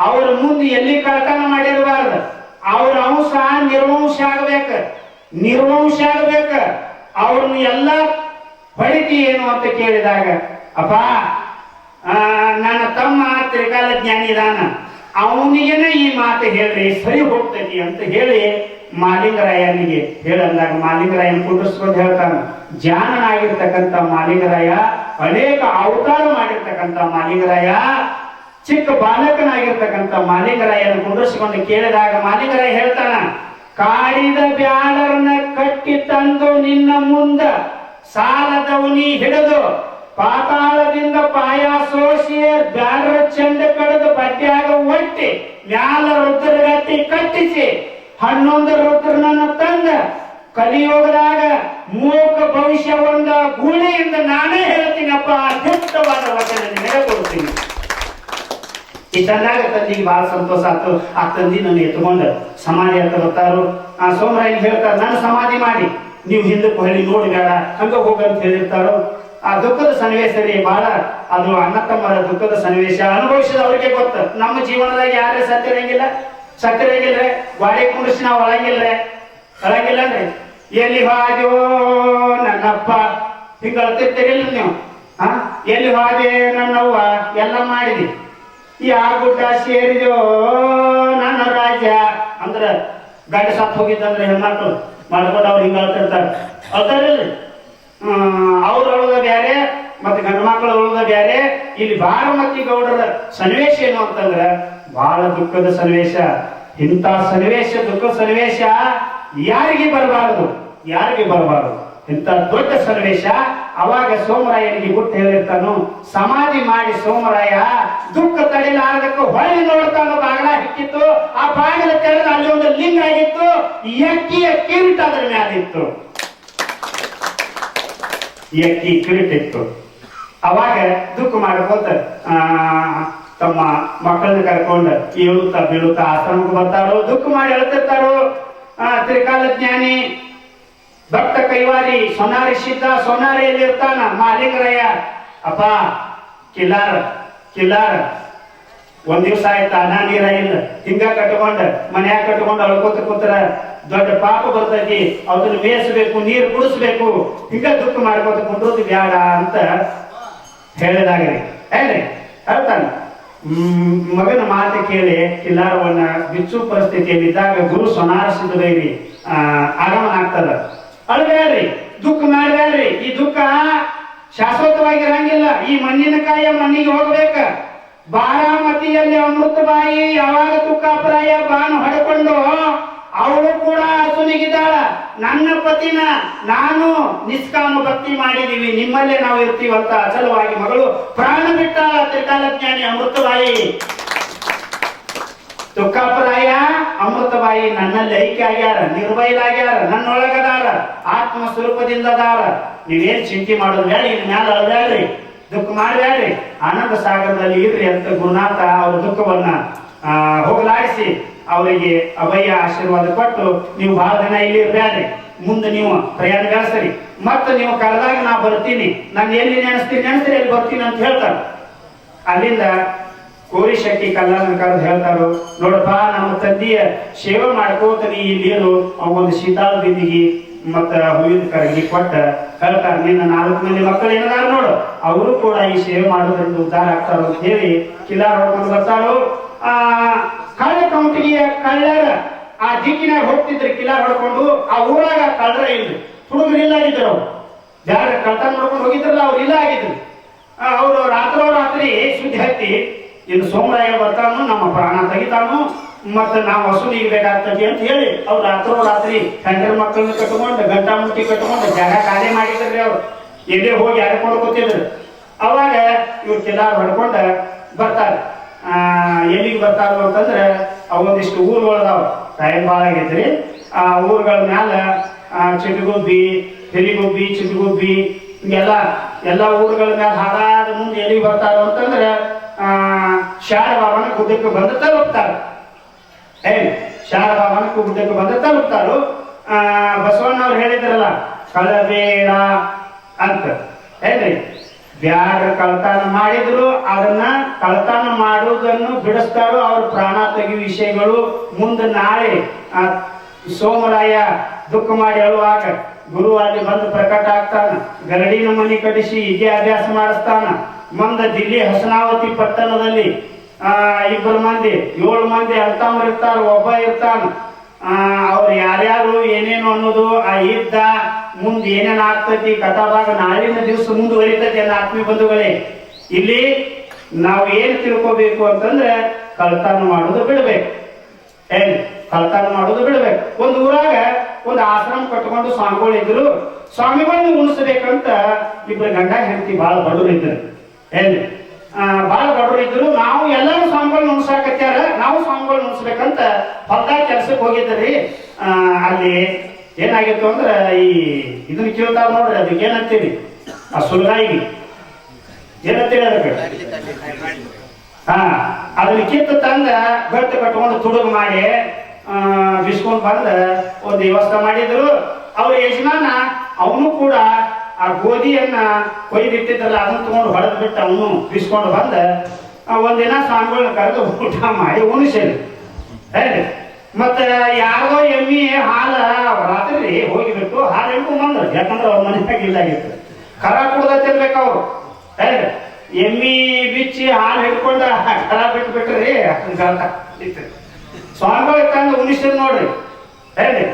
ಅವ್ರ ಮುಂದೆ ಎಲ್ಲಿ ಕಳ್ತನ ಮಾಡಿರಬಾರ್ದು, ಅವ್ರ ಅಂಶ ನಿರ್ವಂಶ ಆಗ್ಬೇಕ, ಅವ್ರನ್ನ ಎಲ್ಲ ಹೊಡಿತಿ ಏನು ಅಂತ ಕೇಳಿದಾಗ, ಅಪ್ಪ ನನ್ನ ತಮ್ಮ ತ್ರಿಕಾಲ ಜ್ಞಾನಿ ಇದಾನ, ಅವನಿಗೇನೆ ಈ ಮಾತು ಹೇಳ್ರಿ ಸರಿ ಹೋಗ್ತೈತಿ ಅಂತ ಹೇಳಿ ಮಾಲಿಂಗರಾಯನಿಗೆ ಹೇಳಂದಾಗ ಮಾಲಿಂಗರಾಯನ ಕುಂಡಿಸ್ಕೊಂಡು ಹೇಳ್ತಾನ. ಜಾನನಾಗಿರ್ತಕ್ಕಂಥ ಮಾಲಿಂಗರಾಯ, ಅನೇಕ ಅವತಾರ ಮಾಡಿರ್ತಕ್ಕಂಥ ಮಾಲಿಂಗರಾಯ, ಚಿಕ್ಕ ಬಾಲಕನಾಗಿರ್ತಕ್ಕಂಥ ಮಾಲಿಂಗರಾಯನ ಕುಂಡಿಸ್ಕೊಂಡು ಕೇಳಿದಾಗ ಮಾಲಿಂಗರಾಯ ಹೇಳ್ತಾನ, ಕಾಡಿದ ಬ್ಯಾಡರನ್ನ ಕಟ್ಟಿ ತಂದು ನಿನ್ನ ಮುಂದ ಸಾಲದವನಿ ಹಿಡಿದು ಪಾತಾಳದಿಂದ ಪಾಯ ಸೋಸಿ ಬ್ಯಾಡ್ರ ಚಂದ ಕಳೆದು ಬಡ್ಡ್ಯಾಗ ಒಟ್ಟಿ ಮ್ಯಾಲ ರುದ್ರಗಟ್ಟಿ ಕಟ್ಟಿಸಿ 11 ರುದ್ರನನ್ನ ತಂದ ಕಲಿಯೋಗದಾಗ ಮೂಕ ಭವಿಷ್ಯ ಒಂದ ಗೂಳಿಯಿಂದ ನಾನೇ ಹೇಳ್ತೀನಪ್ಪ, ಅದ್ಭುತವಾದ ವಚನ ನಿನಗೆ ಕೊಡ್ತೀನಿ. ಇಷ್ಟಂದಾಗ ತಂದಿಗೆ ಬಹಳ ಸಂತೋಷ ಆಯ್ತು. ಆ ತಂದಿ ನನ್ನ ಎತ್ಕೊಂಡು ಸಮಾಧಿ ಅಂತ ಬರ್ತಾರು. ಆ ಸೋಮರಾಯನ್ ಹೇಳ್ತಾರೆ, ನನ್ನ ಸಮಾಧಿ ಮಾಡಿ ನೀವು ಹಿಂದಕ್ಕೆ ಹೊಳಿ ನೋಡಿ ಬೇಡ ಹಂಗ ಹೋಗಂತ ಹೇಳಿರ್ತಾರೋ. ಆ ದುಃಖದ ಸನ್ನಿವೇಶ ರೀ ಬಹಳ, ಅದು ಅಣ್ಣ ತಮ್ಮರ ದುಃಖದ ಸನ್ನಿವೇಶ ಅನುಭವಿಸಿದವ್ರಿಗೆ ಗೊತ್ತು. ನಮ್ಮ ಜೀವನದಾಗ ಯಾರೇ ಸತ್ತಿರಂಗಿಲ್ಲ, ಗಾಡಿ ಕುಂಡಿಸಿ ನಾವು ಅಳಂಗಿಲ್ಲ ಅಂದ್ರೆ ಎಲ್ಲಿ ಹಾದ್ಯೋ ನನ್ನಪ್ಪ ಹಿಂಗ ಅಳ್ತಿರ್ತೀರಿಲ್ಲ ನೀವು. ಎಲ್ಲಿ ಹಾದೆ ನನ್ನವ್ವ ಎಲ್ಲ ಮಾಡಿದಿ, ಯಾವ ಗುಡ್ಡ ಸೇರಿದೋ ನನ್ನ ರಾಜ ಅಂದ್ರ ಗಾಡಿ ಸತ್ತು ಹೋಗಿದ್ದಂದ್ರೆ ಹೆಣ್ಮಕ್ಳು ಮಾಡ್ಕೊಂಡು ಅವ್ರು ಹಿಂಗ ಅಳ್ತಾರಿಲ್ಲ. ಅವ್ರು ಅಳೋದ ಬ್ಯಾರೆ ಮತ್ತೆ ಗಂಡು ಮಕ್ಕಳು ಅಳೋದ ಬ್ಯಾರೆ. ಇಲ್ಲಿ ಬಾರಮತಿ ಗೌಡರ ಸನ್ನಿವೇಶ ಏನು ಅಂತಂದ್ರ ಬಹಳ ದುಃಖದ ಸನ್ನಿವೇಶ. ಇಂಥ ಸನ್ನಿವೇಶ, ದುಃಖ ಸನ್ನಿವೇಶ ಯಾರಿಗೆ ಬರಬಾರದು. ಇಂಥ ದೊಡ್ಡ ಸನ್ನಿವೇಶ. ಅವಾಗ ಸೋಮರಾಯನಿಗೆ ಗುಟ್ಟು ಹೇಳಿರ್ತಾನು, ಸಮಾಧಿ ಮಾಡಿ ಸೋಮರಾಯ ದುಃಖ ತಡಿಲಾರದಕ್ಕೆ ಹೊಳ್ಳಿ ನೋಡ್ತಾನು. ಬಾಗಿಲ ಹಿಕ್ಕಿತ್ತು, ಆ ಬಾಗಿಲ ತೆರೆದು ಅಲ್ಲಿ ಒಂದು ಲಿಂಗ ಆಗಿತ್ತು, ಎಕ್ಕಿಯ ಕಿರೀಟ ಅದರ ಮ್ಯಾಲಿತ್ತು. ಎಕ್ಕಿ ಕಿರೀಟ ಇತ್ತು. ಅವಾಗ ದುಃಖ ಮಾಡ್ಕೋತ ತಮ್ಮ ಮಕ್ಕಳನ್ನ ಕರ್ಕೊಂಡು ಏಳುತ್ತಾ ಬೀಳುತ್ತಾ ಆಶ್ರಮಕ್ಕೆ ಬರ್ತಾರೋ, ದುಃಖ ಮಾಡಿ ಹೇಳ್ತಿರ್ತಾರೋ. ತ್ರಿಕಾಲ ಜ್ಞಾನಿ ಭಕ್ತ ಕೈವಾರಿ ಸೊನಾರಿ ಸಿದ್ಧ ಸೊನಾರಿಯಲ್ಲಿ ಇರ್ತಾನ. ಮಾಲಿಕರಯ್ಯ ಅಪ್ಪ ಕಿಲ್ಲಾರ ಒಂದ್ ದಿವ್ಸ ಆಯ್ತಾ ಅನ್ನ ನೀರ ಇಲ್ಲ, ಹಿಂಗ ಮನ್ಯಾಗ ಕಟ್ಕೊಂಡು ಅಳ್ಕೋತ ಕೂತರ ದೊಡ್ಡ ಪಾಪ ಬರ್ತೈತಿ, ಅದನ್ನ ಮೇಯಿಸ್ಬೇಕು, ನೀರು ಕುಡಿಸ್ಬೇಕು, ಹಿಂಗ ದುಃಖ ಮಾಡ್ಕೋತ ಕುಂಡ್ರೋದು ಬ್ಯಾಡ ಅಂತ ಹೇಳಿದಾಗ್ರಿ ಹೇಳ್ತಾನ. ಮಗನ ಮಾತು ಕೇಳಿ ಕಿಲ್ಲಾರವನ್ನ ಬಿಚ್ಚು ಪರಿಸ್ಥಿತಿಯಲ್ಲಿದ್ದಾಗ ಗುರು ಸೊನಾರ ಸಿದ್ಧದೈರಿ ಆಗಮನ ಆಗ್ತದ. ಅಳ್ಬ್ಯಾಡ್ರಿ, ದುಃಖ ಮಾಡ್ಬ್ಯಾಡ್ರಿ. ಈ ದುಃಖ ಶಾಶ್ವತವಾಗಿರಂಗಿಲ್ಲ. ಈ ಮಣ್ಣಿನ ಕಾಯ ಮಣ್ಣಿಗೆ ಹೋಗ್ಬೇಕ. ಬಾರಾಮತಿಯಲ್ಲಿ ಅಮೃತಬಾಯಿ ಯಾವಾಗ ತುಕ್ಕಾಪರಾಯ ಬಾನು ಹೊಡ್ಕೊಂಡು ಅವಳು ಕೂಡ ಸುನಿಗಿದ್ದಾಳ. ನನ್ನ ಪತಿನ ನಾನು ನಿಷ್ಕಾಮ ಭಕ್ತಿ ಮಾಡಿದೀವಿ, ನಿಮ್ಮಲ್ಲೇ ನಾವು ಇರ್ತೀವಂತ ಅಚಲವಾಗಿ ಮಗಳು ಪ್ರಾಣ ಬಿಟ್ಟಾಳ. ತ್ರಿಕಾಲಜ್ಞಾನಿ ಅಮೃತಬಾಯಿ ತುಕ್ಕಾಪರಾಯ ಅಮೃತಬಾಯಿ ನನ್ನಲ್ಲಿ ಐಕ್ಯ ಆಗ್ಯಾರ, ನಿರ್ವೈಲಾಗ್ಯಾರ, ನನ್ನೊಳಗದಾರ, ಆತ್ಮ ಸ್ವರೂಪದಿಂದದಾರ. ನೀವೇನ್ ಚಿಂತೆ ಮಾಡೋದು ಬೇಡ, ಇನ್ ಮ್ಯಾಲ ಅಳ್ಬ್ಯಾಡ್ರಿ, ದುಃಖ ಮಾಡ್ಬ್ಯಾಡ್ರಿ, ಆನಂದ ಸಾಗರದಲ್ಲಿ ಇರ್ರಿ ಅಂತ ಗುರುನಾಥ ಅವ್ರ ದುಃಖವನ್ನ ಹೋಗಲಾಡಿಸಿ ಅವರಿಗೆ ಅಭಯ ಆಶೀರ್ವಾದ ಕೊಟ್ಟು, ನೀವು ಬಹಳ ದಿನ ಇಲ್ಲಿ ಇರ್ಬ್ಯಾಡ್ರಿ, ಮುಂದೆ ನೀವು ಪ್ರಯಾಣ ಬೆಳೆಸ್ರಿ, ಮತ್ತೆ ನೀವು ಕರೆದಾಗ ನಾ ಬರ್ತೀನಿ, ನಾನು ಎಲ್ಲಿ ನೆನೆಸ್ತೀನಿ ಎಲ್ಲಿ ಬರ್ತೀನಿ ಅಂತ ಹೇಳ್ತಾರೆ. ಅಲ್ಲಿಂದ ಕೋರಿ ಶೆಟ್ಟಿ ಕಲ್ಯಾಣ ಕರೆದು ಹೇಳ್ತಾರು, ನೋಡಪ್ಪ ನಮ್ಮ ತಂದೆಯ ಸೇವೆ ಮಾಡ್ಕೋತ ನೀ ಇಲ್ಲಿ ಅವೊಂದು ಶೀತಾಳ ಬಿಂದಿಗೆ ಮತ್ತ ಹೂವಿನ ಕರಗಿ ಕೊಟ್ಟ ಹೇಳ್ತಾರೆ, ನಿನ್ನ 4 ಮಂದಿ ಮಕ್ಕಳು ಏನಾರ ನೋಡು, ಅವರು ಕೂಡ ಈ ಸೇವೆ ಮಾಡೋದ್ರಿಂದ ಉದ್ಧಾರ ಆಗ್ತಾರೋ ಅಂತ ಹೇಳಿ ಕಿಲಾರ ಹೊಡ್ಕೊಂಡು ಬರ್ತಾರೋ. ಕಳ್ಳ ಕೌಂಟಿಗೆ ಕಳ್ಳರ ಆ ದಿಕ್ಕಿನಾಗ ಹೋಗ್ತಿದ್ರು ಕಿಲಾರ ಹೊಡ್ಕೊಂಡು. ಆ ಊರಾಗ ಕಳ್ಳರ ಇಲ್ರಿ, ಹುಡುಗರು ಇಲ್ಲ ಆಗಿದ್ರು. ಅವ್ರು ಯಾರ ಕಳ್ತನ ನೋಡ್ಕೊಂಡು ಹೋಗಿದ್ರಲ್ಲ ಅವ್ರು ಇಲ್ಲ ಆಗಿದ್ರು. ಅವ್ರು ರಾತ್ರಿ ಸುದ್ದಿ ಹತ್ತಿ ಇನ್ನು ಸೋಮರಾಯ ಬರ್ತಾನು, ನಮ್ಮ ಪ್ರಾಣ ತೆಗಿತಾನು, ಮತ್ತೆ ನಾವು ವಸೂಲಿಗೆ ಬೇಕಾಗ್ತದೆ ಅಂತ ಹೇಳಿ ಅವ್ರು ರಾತ್ರಿ ಹೆಂಡರ ಮಕ್ಕಳನ್ನ ಕಟ್ಕೊಂಡು ಗಂಟಾ ಮುಟ್ಟಿ ಕಟ್ಕೊಂಡು ಜಾಗ ಖಾಲಿ ಮಾಡಿದ್ರಿ. ಅವ್ರು ಎಲ್ಲೇ ಹೋಗಿ ಆಡ್ಕೊಂಡು ಕೂತಿದ್ರು. ಅವಾಗ ಇವ್ರು ಕಿಲಾರ ಹೊಡ್ಕೊಂಡ ಬರ್ತಾರೆ. ಎಲ್ಲಿಗೆ ಬರ್ತಾರ ಅಂತಂದ್ರೆ ಅವೊಂದಿಷ್ಟು ಊರುಗಳದಾವ, ಟೈಮ್ ಭಾಳ ಆಗೈತ್ರಿ. ಆ ಊರುಗಳ ಮ್ಯಾಲ ಚಿಟಗುಬ್ಬಿ, ಹಿರಿಗುಬ್ಬಿ, ಚಿಟಗುಬ್ಬಿ ಎಲ್ಲ ಊರುಗಳ ಮ್ಯಾಲ ಹಾಡಾದ ಮುಂದೆ ಎಲ್ಲಿಗೆ ಬರ್ತಾರ ಅಂತಂದ್ರೆ ಶಾರಬಾಬನ ಗುಡ್ಡಕ್ಕೆ ಬಂದು ತಲುಪ್ತಾರ. ಶಾರಬಾಬನ ಗುಡ್ಡಕ್ಕೆ ಬಂದು ತಲುಪ್ತಾರು. ಬಸವಣ್ಣವ್ರು ಹೇಳಿದ್ರಲ್ಲ, ಕಳಬೇಡ ಅಂತ ಹೇಳ್ರಿ. ಬ್ಯಾಡ ಕಳ್ತನ ಮಾಡಿದ್ರು ಅದನ್ನ ಕಳ್ತನ ಮಾಡುವುದನ್ನು ಬಿಡಿಸ್ತಾರೋ, ಅವ್ರ ಪ್ರಾಣ ತೆಗೆಯುವ ವಿಷಯಗಳು ಮುಂದೆ ನಾಳೆ ಸೋಮರಾಯ ದುಃಖ ಮಾಡಿ ಅಳುವಾಗ ಗುರು ಅಲ್ಲಿ ಬಂದು ಪ್ರಕಟ ಆಗ್ತಾನ. ಗರಡಿನ ಮನಿ ಕಟ್ಟಿಸಿ ಇದೇ ಅಭ್ಯಾಸ ಮಾಡಿಸ್ತಾನ. ಮುಂದೆ ದಿಲ್ಲಿ ಹಸನಾವತಿ ಪಟ್ಟಣದಲ್ಲಿ 2 ಮಂದಿ 7 ಮಂದಿ ಅಳ್ತಾವ್ರು ಇರ್ತಾರ, ಒಬ್ಬ ಇರ್ತಾನ. ಅವ್ರು ಯಾರ್ಯಾರು ಏನೇನು ಅನ್ನೋದು ಆ ಯುದ್ಧ ಮುಂದೆ ಏನೇನು ಆಗ್ತೈತಿ ಕಥಾಭಾಗ ನಾಳಿನ ದಿವಸ ಮುಂದುವರಿತೈತಿ ಎಲ್ಲ ಆತ್ಮೀಯ ಬಂಧುಗಳೇ. ಇಲ್ಲಿ ನಾವು ಏನ್ ತಿಳ್ಕೋಬೇಕು ಅಂತಂದ್ರೆ ಕಳ್ತನ ಮಾಡೋದು ಬಿಡ್ಬೇಕು. ಕಳ್ತನ ಮಾಡೋದು ಬಿಡ್ಬೇಕು. ಒಂದು ಊರಾಗ ಒಂದು ಆಶ್ರಮ ಕಟ್ಕೊಂಡು ಸ್ವಾಮಿಗಳು ಇದ್ರು. ಸ್ವಾಮಿಗಳನ್ನ ಉಣಿಸ್ಬೇಕಂತ 2 ಗಂಡ ಹೆಂಡತಿ ಬಹಳ ಬಡವರು ಇದ್ರು. ಬಹಳ ಬಡವರು ಇದ್ರು. ನಾವು ಎಲ್ಲರೂ ಸ್ವಾಮಿಗಳನ್ನ ಉಣಿಸಾಕತ್ಯಾರ, ನಾವು ಸ್ವಾಮಿಗಳನ್ನ ಉಣಿಸ್ಬೇಕಂತ ಹೊಲ್ದಾಗ ಕೆಲ್ಸಕ್ಕೆ ಹೋಗಿದ್ರಿ. ಅಲ್ಲಿ ಏನಾಗಿತ್ತು ಅಂದ್ರ ಈ ಇದನ್ನ ಕೇಳ್ತಾರ ನೋಡ್ರಿ, ಅದಕ್ಕೆ ಏನಂತೀರಿ, ಆ ಸುಲ್ಗಾಯಿಗೆ ಏನಂತೀರಿ ಅದಕ್ಕೆ? ಅದನ್ನ ಕಿತ್ತು ತಂದ ಗಟ್ಟು ಕಟ್ಕೊಂಡು ತುಡುಗು ಮಾಡಿ ಬಿಸ್ಕೊಂಡ್ ಬಂದ ಒಂದು ವ್ಯವಸ್ಥೆ ಮಾಡಿದ್ರು. ಅವ್ರ ಯಜಮಾನ ಅವನು ಕೂಡ ಆ ಗೋಧಿಯನ್ನ ಕೊಯ್ದಿಟ್ಟಿದ್ದಲ್ಲ ಅದನ್ನ ತಗೊಂಡು ಹೊಡೆದ್ ಬಿಟ್ಟು ಅವನು ಬಿಸ್ಕೊಂಡು ಬಂದ ಒಂದಿನ ಸ್ವಾಮಿಗಳನ್ನ ಕರೆದು ಊಟ ಮಾಡಿ ಉಣಿಸಿದ್ರು. ಹೇಳಿ ಮತ್ತ ಯಾರೋ ಎಮ್ಮಿ ಹಾಲ ರಾತ್ರಿ ಹೋಗಿಬಿಟ್ಟು ಹಾಲು ಹಿಡ್ಕೊಂಡ್ ಬಂದ್ರು. ಯಾಕಂದ್ರೆ ಅವ್ರ ಮನೆಯಾಗ ಇಲ್ಲಾಗಿತ್ತು, ಕರ ಕುಡ್ದತ್ತಿರ್ಬೇಕು ಅವ್ರು. ಹೇಳಿ ಎಮ್ಮಿ ಬಿಚ್ಚಿ ಹಾಲು ಹಿಡ್ಕೊಂಡ ಕರ ಬಿಟ್ಬಿಟ್ರಿ. ಸ್ವಾಮಿಗಳಿಗೆ ತಂದು ಉಣಿಸಿರು ನೋಡ್ರಿ. ಹೇಳಿ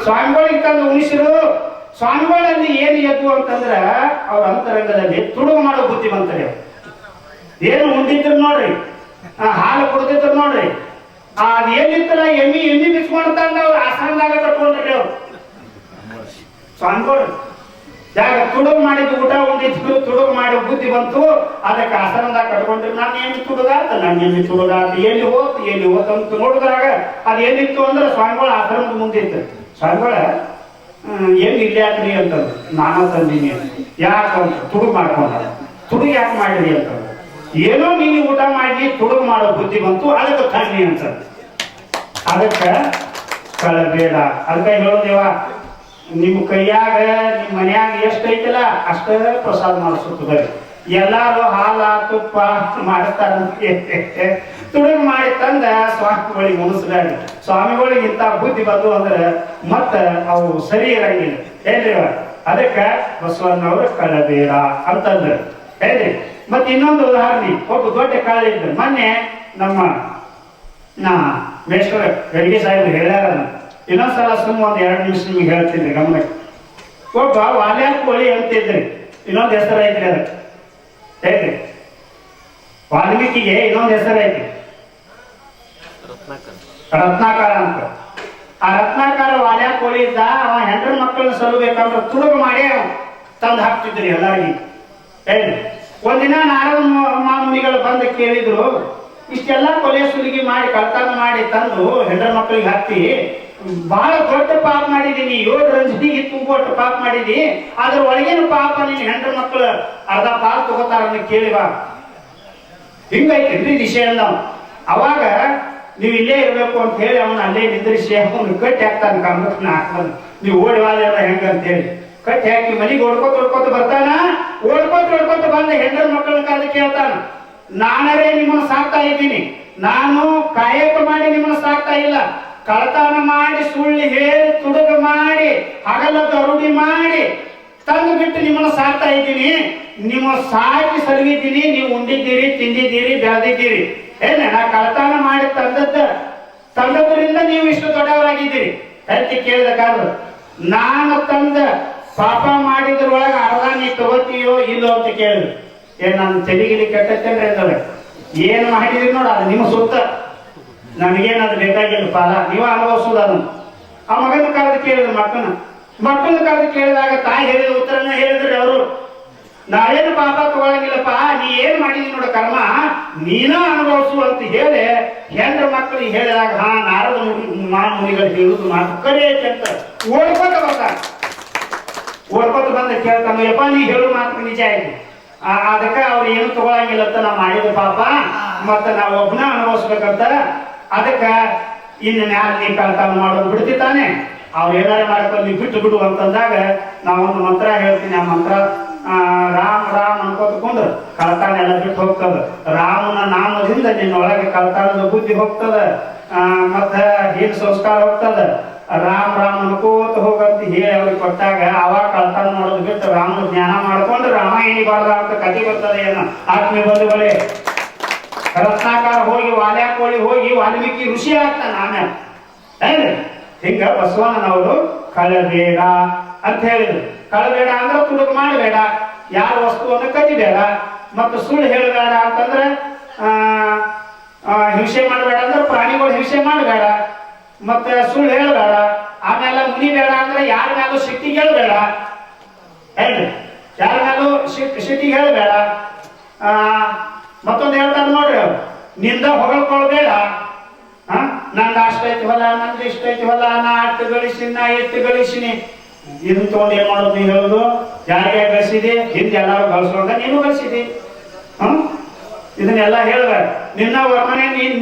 ಸ್ವಾಮಿಗಳಿಗೆ ತಂದು ಉಣಿಸಿರು. ಸ್ವಾಮಿಗಳಲ್ಲಿ ಏನು ಎದ್ದು ಅಂತಂದ್ರ ಅವ್ರ ಅಂತರಂಗದಲ್ಲಿ ತುಡುಗು ಮಾಡೋ ಬುದ್ಧಿ ಬಂತಾರೆ. ಏನು ಉಂಡಿದ್ರು ನೋಡ್ರಿ, ಹಾಲು ಕುಡ್ದಿದ್ರು ನೋಡ್ರಿ, ಅದ್ ಏನಿತ್ತಲ್ಲ ಎಮ್ಮಿ ಬಿಚ್ಕೊಂಡ್ ತಂದ ಅವ್ರ ಆಸನದಾಗ ಕಟ್ಕೊಂಡ್ರಿ ಅವ್ರು ಸ್ವಾಮಿಗಳು. ಜಾಗ ತುಡುಗು ಮಾಡಿದ್ದು ಊಟ ಉಂಡಿದ್ರು, ತುಡುಗು ಮಾಡೋ ಬುದ್ಧಿ ಬಂತು, ಅದಕ್ಕೆ ಆಸನದಾಗ ಕಟ್ಕೊಂಡ್ರಿ. ನಾನು ಎಮ್ಮಿ ತುಡುಗಾತ, ನನ್ನ ಎಮ್ಮಿ ತುಡುಗಾತ, ಎಲ್ಲಿ ಹೋತ್ ಅಂತ ನೋಡಿದ್ರಾಗ ಅದ್ ಏನಿತ್ತು ಅಂದ್ರೆ ಸ್ವಾಮಿಗಳು ಆಶ್ರಮದ ಮುಂದೆ ಇತ್ತು. ಸ್ವಾಮಿಗಳ ಏನ್ ಇಲ್ಲೇ ಹಾಕ್ರಿ ಅಂತಂದ್ರು. ನಾನಾ ತಂದೀನಿ. ಯಾಕಂತ ತುಡುಗು ಮಾಡ್ಕೊಂಡ. ತುಡುಗು ಯಾಕೆ ಮಾಡಿರಿ ಅಂತ, ಏನೋ ನೀನು ಊಟ ಮಾಡಿ ತುಡುಗು ಮಾಡೋ ಬುದ್ಧಿ ಬಂತು, ಅದಕ್ಕೆ ತನ್ನಿ ಅಂತ. ಅದಕ್ಕೆ ಕಳಬೇಡ. ಅದಕ್ಕೆ ಹೇಳೋದೇವ, ನಿಮ್ ಕೈಯಾಗ ನಿಮ್ ಮನ್ಯಾಗ ಎಷ್ಟ ಐತಲ್ಲ ಅಷ್ಟ ಪ್ರಸಾದ ಮಾಡಿಸುತ್ತದೆ. ಎಲ್ಲಾರು ಹಾಲ ತುಪ್ಪ ಮಾಡ್ತಾರ, ತುಡುಗು ಮಾಡಿ ತಂದ ಸ್ವಾಮಿಗಳಿಗೆ ಉಣಿಸ್ಬೇಡ. ಸ್ವಾಮಿಗಳಿಗೆ ಇಂತ ಬುದ್ಧಿ ಬಂದು ಅಂದ್ರೆ ಮತ್ತ ಅವು ಸರಿ ಇರಂಗಿಲ್ಲ. ಹೇಳ್ರಿ ಅದಕ್ಕೆ ಬಸವಣ್ಣವ್ರು ಕಳಬೇಡ ಅಂತಂದ್ರೆ. ಹೇಳ್ರಿ ಮತ್ತೆ ಇನ್ನೊಂದು ಉದಾಹರಣೆ, ಒಬ್ಬ ದೊಡ್ಡ ಕಳ್ಳ ಇದ್ರು. ಮೊನ್ನೆ ನಮ್ಮ ಮೇಷ್ಟ್ರ ಗಡಿಗೆ ಸಾಹೇಬ್ ಹೇಳ್ಯಾರ. ಇನ್ನೊಂದ್ಸಲ ಸುಮ್ಮ ಒಂದ್ 2 ನಿಮಿಷ ನಿಮ್ಗೆ ಹೇಳ್ತೀನಿ ಗಮನಕ್ಕೆ. ಒಬ್ಬ ವಾಲ್ಯಾಕ ಕೋಳಿ ಅಂತಿದ್ರಿ, ಇನ್ನೊಂದು ಹೆಸರು ಐತ್ರಿ ಅದಕ್ಕೆ. ಹೇಳ್ರಿ ವಾಲ್ಮೀಕಿಗೆ ಇನ್ನೊಂದು ಹೆಸರು ಐತಿ, ರತ್ನಾಕರ ಅಂತ. ಆ ರತ್ನಾಕರ ವಾಲ್ಯಾಕ ಕೋಳಿ ಇದ್ದ. ಅವ ಹೆಂಡ್ರ ಮಕ್ಕಳನ್ನ ಸಲಬೇಕಂದ್ರೆ ತುಡುಗು ಮಾಡಿ ತಂದು ಹಾಕ್ತಿದ್ರಿ ಎಲ್ಲಾರಿಗೆ. ಹೇಳಿ ಒಂದಿನ ನಾರದ ಮಾಮುನಿಗಳು ಬಂದು ಕೇಳಿದ್ರು, ಇಷ್ಟೆಲ್ಲ ಕೊಲೆ ಸುಲಿಗೆ ಮಾಡಿ ಕಳ್ತನ ಮಾಡಿ ತಂದು ಹೆಂಡ್ರ ಮಕ್ಕಳಿಗೆ ಹಾಕಿ ಬಹಳ ದೊಡ್ಡ ಪಾಪ ಮಾಡಿದೀನಿ, 7 ರಂಜನಿಗೆ ತುಂಬೋಟ್ಟು ಪಾಪ ಮಾಡಿದಿ, ಅದ್ರ ಒಳಗೇನು ಪಾಪ ನೀನ್ ಹೆಂಡ್ರ ಮಕ್ಕಳು ಅರ್ಧ ಪಾಲ್ ತಗೋತಾರ ಕೇಳಿವಾ. ಹಿಂಗೈತೇನ್ರಿ ವಿಷಯ ನಾವು. ಅವಾಗ ನೀವು ಇಲ್ಲೇ ಇರ್ಬೇಕು ಅಂತ ಹೇಳಿ ಅವನು ಅಲ್ಲೇ ನಿಂದ್ರಿಸಿ ಅವನು ಕಟ್ಟಿ ಹಾಕ್ತಾನೆ. ಕಂಬನ ಹಾಕ್ತಾನೆ, ನೀವು ಓಡಿವಾದ ಹೆಂಗಂತ ಹೇಳಿ ಕಟ್ಟಿ ಹಾಕಿ ಮನೆಗೆ ಓಡ್ಕೋತ ಬರ್ತಾನ. ಓಡ್ಕೋತ ಬಂದ ಹೆಂಡ್ರ ಮಕ್ಕಳನ್ನ ಕರೆದು ಕೇಳ್ತಾನ, ನಾನರೇ ನಿಮ್ಮನ್ನ ಸಾಕ್ತಾ ಇದ್ದೀನಿ, ನಾನು ಕಾಯಕ ಮಾಡಿ ನಿಮ್ಮನ್ನ ಸಾಕ್ತಾ ಇಲ್ಲ, ಕಳತನ ಮಾಡಿ ಸುಳ್ಳು ಹೇಳಿ ತುಡುಗು ಮಾಡಿ ಹಗಲ ದರುಡಿ ಮಾಡಿ ತಂದು ಬಿಟ್ಟು ನಿಮ್ಮನ್ನ ಸಾಕ್ತಾ ಇದ್ದೀನಿ. ನಿಮ್ಮ ಸಾಕಿ ಸಲಗಿದ್ದೀನಿ, ನೀವು ಉಂಡಿದ್ದೀರಿ, ತಿಂದಿದ್ದೀರಿ, ಬೆಳೆದಿದ್ದೀರಿ. ಏನ ನಾ ಕಳತನ ಮಾಡಿ ತಂದದ್ರಿಂದ ನೀವು ಇಷ್ಟು ದೊಡ್ಡವರಾಗಿದ್ದೀರಿ ಅಂತ ಕೇಳಿದ ಕಾಲ, ನಾನು ತಂದ ಪಾಪ ಮಾಡಿದ್ರೊಳಗ ಅರ್ಧ ನೀ ತಗೋತೀಯೋ ಇಲ್ಲೋ ಅಂತ ಕೇಳಿದ್ರು. ಏನ್ ನನ್ನ ತೆಲಿಗಿಲಿ ಕೆಟ್ಟತ್ತೇನ್ರಿ ಅಂತಂದ್ರೆ, ಏನ್ ಮಾಡಿದ್ರಿ ನೋಡ ಅದು ನಿಮ್ಮ ಸುತ್ತ, ನನಗೇನದು ಬೇಕಾಗಿಲ್ಲ, ಪಾಲ ನೀವ ಅನುಭವಿಸೋದು ಅದನ್ನು. ಆ ಮಗನ ಕರೆದು ಕೇಳಿದ್ರು, ಮಕ್ಕಳನ್ನ ಕರೆದು ಕೇಳಿದಾಗ ತಾಯಿ ಹೇಳಿದ ಉತ್ತರನ ಹೇಳಿದ್ರಿ ಅವರು, ನಾವೇನು ಪಾಪ ತಗೊಳಂಗಿಲ್ಲಪ್ಪ, ನೀ ಏನ್ ಮಾಡಿದೀನಿ ನೋಡ ಕರ್ಮ ನೀನ ಅನುಭವಿಸು ಅಂತ ಹೇಳಿ ಹೆಂಡ್ರ ಮಕ್ಕಳಿಗೆ ಹೇಳಿದಾಗ ನಾರದ ಮುನಿಗಳು ಹೇಳುದು ಮಾತು ಕರೆ ಐತೆ ಅಂತ ಓಡ್ಕೋತ ಬರ್ತಾನೆ. ಓಡ್ಕೋತ ಬಂದ ಕೇಳ್ತಾನೆ, ಯಪ್ಪ ನೀ ಹೇಳು ಮಾತು ನಿಜ ಆಯ್ತು, ಅದಕ್ಕೆ ಅವ್ರು ಏನು ತಗೊಳಂಗಿಲ್ಲತ್ತ ನಾ ಮಾಡಿದ ಪಾಪ, ಮತ್ತ ನಾವ್ ಒಬ್ಬನ ಅನುಭವಿಸ್ಬೇಕಂತ, ಅದಕ್ಕ ಇನ್ನು ಮ್ಯಾಲ ನೀ ಕಳ್ತನ ಮಾಡೋದು ಬಿಡ್ತಿತ್ತಾನೆ, ಅವ್ರು ಏನಾರ ಮಾಡ್ಕೊಂಡು ನೀ ಬಿಟ್ಟು ಬಿಡು ಅಂತಂದಾಗ ನಾವೊಂದು ಮಂತ್ರ ಹೇಳ್ತೀನಿ. ಆ ಮಂತ್ರ ರಾಮ್ ರಾಮ್ ಅನ್ಕೋತಕೊಂಡು ಕಳ್ತಾನ ಎಲ್ಲ ಬಿಟ್ಟು ಹೋಗ್ತದ. ರಾಮನ ನಾಮದಿಂದ ನಿನ್ನೊಳಗೆ ಕಳ್ತಾನದ ಬುದ್ಧಿ ಹೋಗ್ತದ, ಮತ್ತ ಹೀನ ಸಂಸ್ಕಾರ ಹೋಗ್ತದ. ರಾಮ್ ರಾಮ್ ಅನ್ಕೋತ ಹೋಗಂತ ಹೇಳಿ ಅವ್ರಿಗೆ ಕೊಟ್ಟಾಗ ಅವಾಗ ಕಳ್ತಾನ ಮಾಡೋದು ಬಿಟ್ಟು ರಾಮನ ಜ್ಞಾನ ಮಾಡ್ಕೊಂಡು ರಾಮಾಯಣಿ ಬಾರ್ದ ಅಂತ ಕಥೆ ಬರ್ತದೆ. ಏನು ಆತ್ಮೀಯ ಬಂಧುಗಳೇ, ರತ್ನಾಕಾರ ಹೋಗಿ ವಾಲ್ಯಾಕ ಕೋಳಿ ಹೋಗಿ ವಾಲ್ಮೀಕಿ ಋಷಿ ಆಗ್ತಾನ ಆಮೇಲೆ. ಹಿಂಗ ಬಸವಣ್ಣನವರು ಕಳಬೇಡ ಅಂತ ಹೇಳಿದ್ರು. ಕಳಬೇಡ ಅಂದ್ರೆ ತುಡುಗು ಮಾಡಬೇಡ, ಯಾರ ವಸ್ತುವನ್ನು ಕದಿಬೇಡ, ಮತ್ತು ಸುಳ್ಳು ಹೇಳಬೇಡ ಅಂತಂದ್ರೆ ಹಿಂಸೆ ಮಾಡಬೇಡ ಅಂದ್ರೆ ಪ್ರಾಣಿಗಳು ಹಿಂಸೆ ಮಾಡಬೇಡ, ಮತ್ತೆ ಸುಳ್ಳು ಹೇಳಬೇಡ. ಆಮೇಲೆ ಮುನಿಬೇಡ ಅಂದ್ರೆ ಯಾರ ಮೇಲೂ ಸಿಟ್ಟಿಗೆ ಹೇಳಬೇಡ, ಹೇಳ್ರಿ ಯಾರ ಮೇಲೂ ಸಿಟ್ಟಿಗೆ ಹೇಳಬೇಡ. ಮತ್ತೊಂದು ಹೇಳ್ತಾರೆ ನೋಡ್ರಿ, ನಿಂದ ಹೊಗಳ್ಕೊಳ್ಬೇಡ. ನಂದು ಅಷ್ಟೈತಿ ಹೊಲ, ನಂದು ಇಷ್ಟೈತಿ ಹೊಲ, ನಾ ಅಷ್ಟು ಗಳಿಸಿನಿ, ನಾ ಎಷ್ಟು ಗಳಿಸಿನಿ, ಇದನ್ನ ತಗೊಂಡು ಏನ್ ಮಾಡೋದು? ನೀವು ಹೇಳುದು ಯಾರಿಗೆ ಗಳಿಸಿದಿ? ಹಿಂದೆ ಎಲ್ಲಾರು ಗಳಿಸೋಂಗ ನೀನು ಗಳಿಸಿದಿ. ಇದನ್ನೆಲ್ಲ ಹೇಳ್ಬೇಡ. ನಿನ್ನ ವರ್ಣನೆ